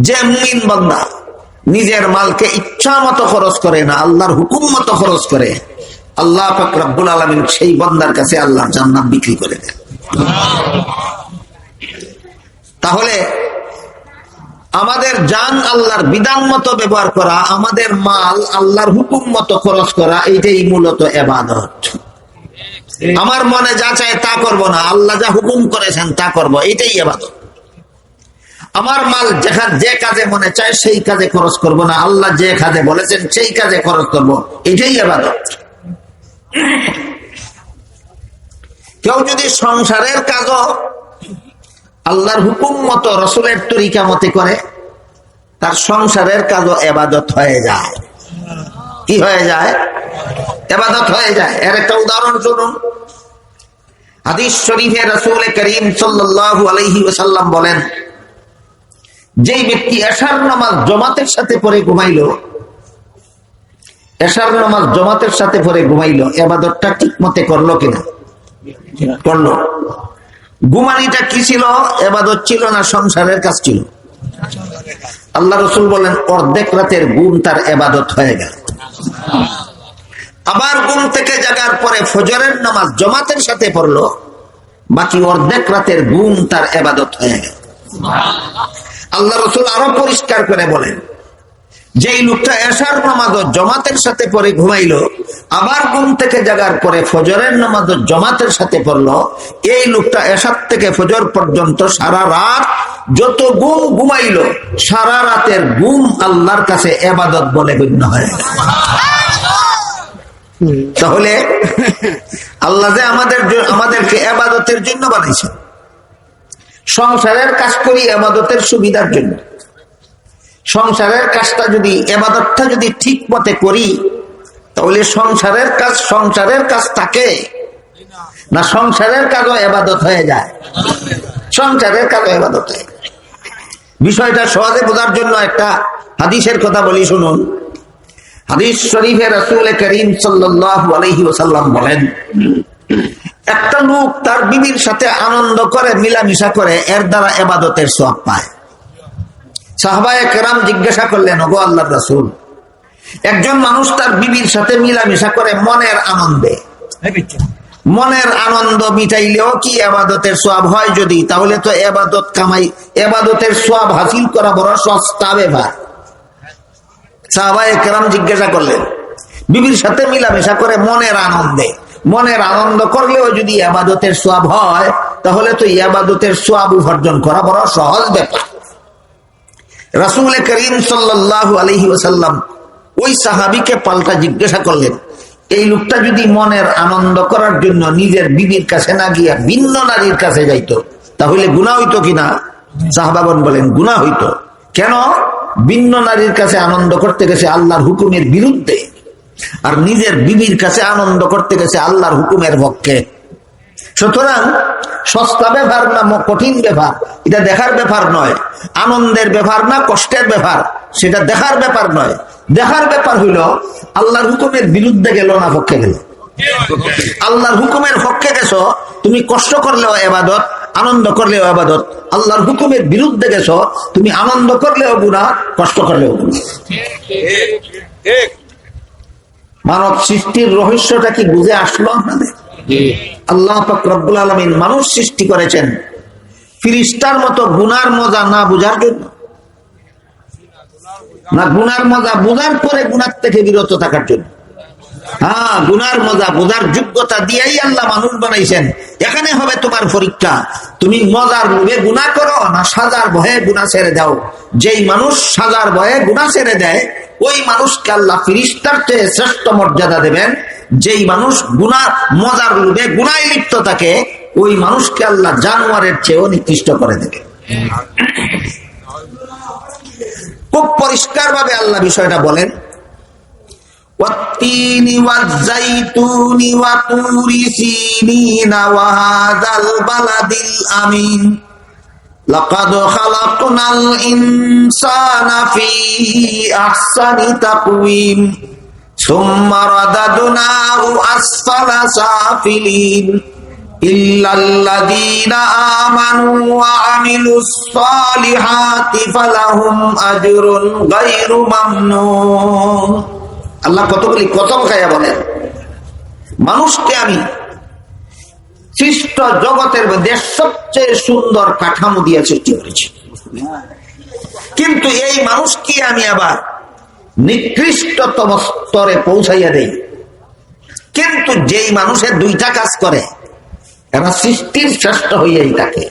যে মুমিন বান্দা নিজের মালকে ইচ্ছা মতো খরচ করে না, আল্লাহর হুকুম মতো খরচ করে, আল্লাহ পাক রব্বুল আলামিন সেই বান্দার কাছে আল্লাহ জান্নাত বিক্রি করে দেন। তাহলে আমাদের জান আল্লাহর বিধান মতো ব্যবহার করা, আমাদের মাল আল্লাহর হুকুম মতো খরচ করা, এইটাই মূলত ইবাদত। আমার মনে যা চায় তা করব না, আল্লাহ যা হুকুম করেছেন তা করব, এটাই ইবাদত। আমার মাল যে কাজে মনে চায় সেই কাজে খরচ করব না, আল্লাহ যে কাজে বলেছেন সেই কাজে খরচ করব, এটাই ইবাদত। কেউ যদি সংসারের কাজও আল্লাহর হুকুম মতো রাসূলের তরিকা মতে করে, তার সংসারের কাজও ইবাদত হয়ে যায়। কি হয়ে যায়? ইবাদত হয়ে যায়। এর একটা উদাহরণ শুনুন। হাদিস শরীফে রাসূল করিম সাল্লাল্লাহু আলাইহি ওয়াসাল্লাম বলেন, যেই ব্যক্তি এশার নামাজ জমাতের সাথে পড়ে ঘুমাইলো, এশার নামাজ জমাতের সাথে পড়ে ঘুমাইলো, ইবাদতটা ঠিক মতে করলো কিনা? করলো। ঘুমানিটা কি ছিল? ইবাদত ছিল না সংসারের কাজ ছিল? আল্লাহ রাসূল বলেন অর্ধেক রাতের ঘুম তার ইবাদত হয়ে গেল। আবার ঘুম থেকে জাগার পরে ফজরের নামাজ জমাতের সাথে পড়লো, বাকি অর্ধেক রাতের ঘুম তার ইবাদত হয়ে গেল। আল্লাহ রাসূল আরো পরিষ্কার করে বলেন, যেই লোকটা এশার নামাজ জমাতের সাথে পড়ে ঘুমাইলো, আবার ঘুম থেকে জাগার পরে ফজরের নামাজ জমাতের সাথে পড়লো, এই লোকটা এশার থেকে ফজর পর্যন্ত সারা রাত যত ঘুম ঘুমাইলো, সারা রাতের ঘুম আল্লাহর কাছে ইবাদত বলে গণ্য হয়। তাহলে আল্লাহ যে আমাদেরকে ইবাদতের জন্য বানাইছে, সংসারের কাজ করি ইবাদতের সুবিধার জন্য। সংসারের কাজটা যদি, ইবাদতটা যদি ঠিক মতে করি, তাহলে সংসারের কাজ থাকে না? সংসারের কাজও ইবাদত হয়ে যায়, সংসারের কাজও ইবাদত হয়। বিষয়টা সহজে বোঝার জন্য একটা হাদিসের কথা বলি, শুনুন। হাদিস শরীফে রাসূল করিম সাল্লাল্লাহু আলাইহি ওয়াসাল্লাম বলেন, একটা লোক তার বিবির সাথে আনন্দ করে, মিলামিশা করে, এর দ্বারা ইবাদতের সওয়াব পায়। সাহাবায়ে কেরাম জিজ্ঞাসা করলেন, ওগো আল্লাহর রাসূল, একজন মানুষ তার বিবির সাথে মিলামিশা করে মনের আনন্দে, মনের আনন্দ মিটাইলেও কি ইবাদতের সওয়াব হয়? যদি, তাহলে তো ইবাদতের সওয়াব হাসিল করা বড় সস্তা ব্যাপার। সাহাবায়ে কেরাম জিজ্ঞাসা করলেন, বিবির সাথে মিলামেশা করে মনের আনন্দে, মনের আনন্দ করলেও যদি ইবাদতের সওয়াব হয়, তাহলে তো ইবাদতের সওয়াব উপার্জন করা বড় সহজ ব্যাপার। রাসূল করিম সাল্লাল্লাহু আলাইহি ওয়াসাল্লাম ওই সাহাবীকে পাল্টা জিজ্ঞাসা করলেন, এই লোকটা যদি মনের আনন্দ করার জন্য নিজের বিবির কাছে না গিয়া ভিন্ন নারীর কাছে যাইতো, তাহলে গুনাহ হইতো কিনা? সাহাবাগণ বলেন গুনাহ হইতো। কেন? ভিন্ন নারীর কাছে আনন্দ করতে গেছে আল্লাহর হুকুমের বিরুদ্ধে, আর নিজের বিবির কাছে আনন্দ করতে গেছে আল্লাহর হুকুমের পক্ষে। সুতরাং সস্তা ব্যাপার না কঠিন ব্যাপার, এটা দেখার ব্যাপার নয়। আনন্দের ব্যাপার না কষ্টের ব্যাপার, সেটা দেখার ব্যাপার নয়। দেখার ব্যাপার হইল আল্লাহর হুকুমের বিরুদ্ধে গেল না পক্ষে গেল। আল্লাহর হুকুমের পক্ষে গেছো, তুমি কষ্ট করলেও ইবাদত, আনন্দ করলেও ইবাদত। আল্লাহর হুকুমের বিরুদ্ধে গেছো, তুমি আনন্দ করলেও গুনাহ, কষ্ট করলেও গুনাহ। মানব সৃষ্টির রহস্যটা কি বুঝে আসলো আপনাদের? আল্লাহ পাক রব্বুল আলামিন মানুষ সৃষ্টি করেছেন ফিরিস্তার মতো গুনার মজা না বুঝার জন্য, না গুনার মজা বুঝার পরে গুনার থেকে বিরত থাকার জন্য। হ্যাঁ, গুনার মজা বোঝার যোগ্যতা দিয়েই আল্লাহ মানুষ বানাইছেন। এখানে হবে তোমার পরীক্ষা, তুমি মজার লোভে গুনাহ করো না সাজার ভয়ে গুনাহ ছেড়ে দাও। যেই মানুষ সাজার ভয়ে গুনাহ ছেড়ে দেয়, ওই মানুষকে আল্লাহ ফেরেশতার চেয়ে শ্রেষ্ঠ মর্যাদা দেবেন। যেই মানুষ গুনাহ মজার লোভে গুনাহে লিপ্ত থাকে, ওই মানুষকে আল্লাহ জানোয়ারের চেয়েও নিকৃষ্ট করে দেবে। খুব পরিষ্কার ভাবে আল্লাহ বিষয়টা বলেন, والتين والزيتون وطور سينين وهذا البلد الأمين لقد خلقنا الإنسان في أحسن تقويم ثم رددناه أسفل سافلين إلا الذين آمنوا وعملوا الصالحات فلهم أجر غير ممنون। আল্লাহ কতগুলি কসম খাইয়া বলেন, মানুষকে আমি সৃষ্ট জগতের মধ্যে সবচেয়ে সুন্দর কাঠামো দিয়ে সৃষ্টি করেছি, কিন্তু এই মানুষকে আমি আবার নিকৃষ্টতম স্তরে পৌঁছাইয়া দেই। কিন্তু যেই মানুষের দুইটা কাজ করে, এরা সৃষ্টির শ্রেষ্ঠ হইয়াই থাকে।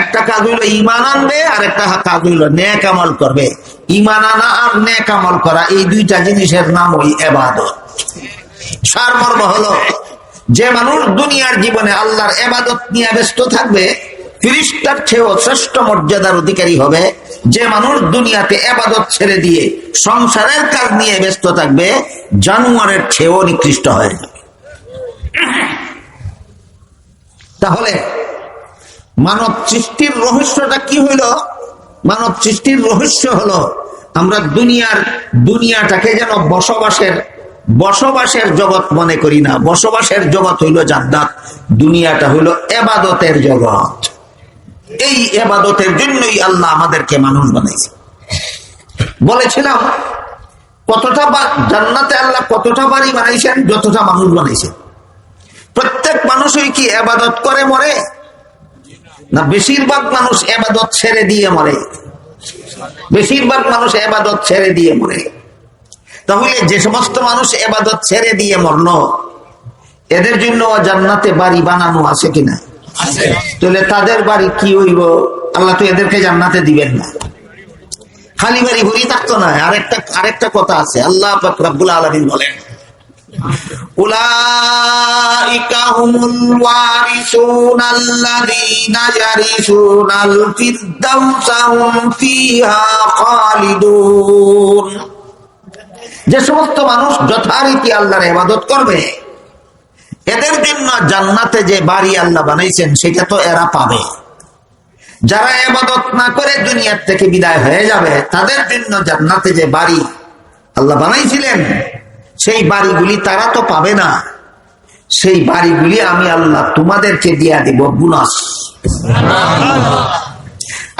একটা কাজ হইল ঈমান আনবে, আর একটা কাজ হইল নেক আমল করবে। ঈমান আনা আর নেক আমল করা, এই দুইটা জিনিসের নাম ওই ইবাদত। সারমর্ম হলো, যে মানুষ দুনিয়ার জীবনে আল্লাহর ইবাদত নিয়ে ব্যস্ত থাকবে, ফেরেশতার চেয়েও শ্রেষ্ঠ মর্যাদার অধিকারী হবে। যে মানুষ দুনিয়াতে ইবাদত ছেড়ে দিয়ে সংসারের কাজ নিয়ে ব্যস্ত থাকবে, জানোয়ারের চেয়েও নিকৃষ্ট হয়ে যাবে। তাহলে মানব সৃষ্টির রহস্যটা কি হইল? মানব সৃষ্টির রহস্য হলো আমরা দুনিয়াটাকে যেন বসবাসের জগৎ মনে করি না। বসবাসের জগৎ হইল জান্নাত, দুনিয়াটা হইল ইবাদতের জগৎ। এই ইবাদতের জন্যই আল্লাহ আমাদেরকে মানুষ বানাইছে। বলেছিলাম জান্নাতে আল্লাহ কতটা বাড়ি বানাইছেন, যতটা মানুষ বানাইছেন। প্রত্যেক মানুষই কি ইবাদত করে মরে? না, বেশিরভাগ মানুষ ইবাদত ছেড়ে দিয়ে মরে। বেশিরভাগ মানুষ ইবাদত ছেড়ে দিয়ে মরে। তাহলে যে সমস্ত মানুষ ইবাদত ছেড়ে দিয়ে মরলো, এদের জন্য জান্নাতে বাড়ি বানানো আছে কিনা? তাহলে তাদের বাড়ি কি হইব? আল্লাহ তো এদেরকে জান্নাতে দিবেন না, খালি বাড়ি ভরি থাকতো না। আরেকটা কথা আছে, আল্লাহ পাক রব্বুল আলামিন বলেন, উলাইকা হুমুল ওয়ারিসুনাল্লাযীনা ইয়ারিসুনাল ফিরদাউসা হুম ফিহা খালিদুন। যে সমস্ত মানুষ যথারীতি আল্লাহর ইবাদত করবে, এদের জন্য জান্নাতে যে বাড়ি আল্লাহ বানাইছেন সেটা তো এরা পাবে। যারা ইবাদত না করে দুনিয়ার থেকে বিদায় হয়ে যাবে, তাদের জন্য জান্নাতে যে বাড়ি আল্লাহ বানাইছিলেন, সেই বাড়িগুলি তারা তো পাবে না। সেই বাড়িগুলি আমি আল্লাহ তোমাদেরকে দিয়া দিব বোনাস।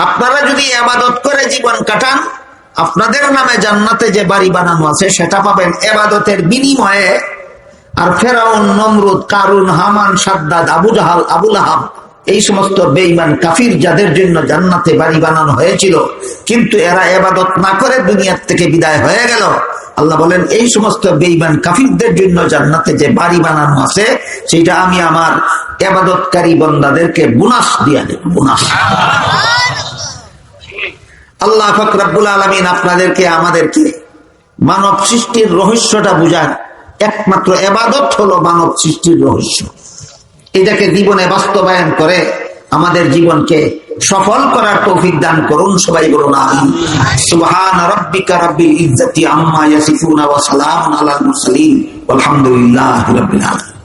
আপনারা যদি ইবাদত করে জীবন কাটান, আপনাদের নামে জান্নাতে যে বাড়ি বানানো আছে সেটা পাবেন ইবাদতের বিনিময়ে। আর ফেরাউন, নমরুদ, কারুন, হামান, সাদ্দাদ, আবু জাহাল, আবু লাহাব, এই সমস্ত বেঈমান কাফির যাদের জন্য জান্নাতে বাড়ি বানানো হয়েছিল, কিন্তু এরা ইবাদত না করে দুনিয়ার থেকে বিদায় হয়ে গেল, আল্লাহ বলেন এই সমস্ত বেঈমান কাফিরদের জন্য জান্নাতে যে বাড়ি বানানো আছে সেটা আমি আমার ইবাদতকারী বান্দাদেরকে বোনাস দিয়ে দেব। বোনাস। আল্লাহ পাক রব্বুল আলামিন আপনাদেরকে আমাদেরকে মানব সৃষ্টির রহস্যটা বুঝান। একমাত্র ইবাদত হলো মানব সৃষ্টির রহস্য। এটাকে জীবনে বাস্তবায়ন করে আমাদের জীবনকে সফল করার তৌফিক দান করুন। সবাই বলুন আমিন। সুবহান রাব্বিকা রাব্বিল ইজ্জাতি আম্মা ইয়াসিফুন ওয়া সালামুন আলাল মুরসালিন ওয়ালহামদুলিল্লাহি রাব্বিল আলামিন।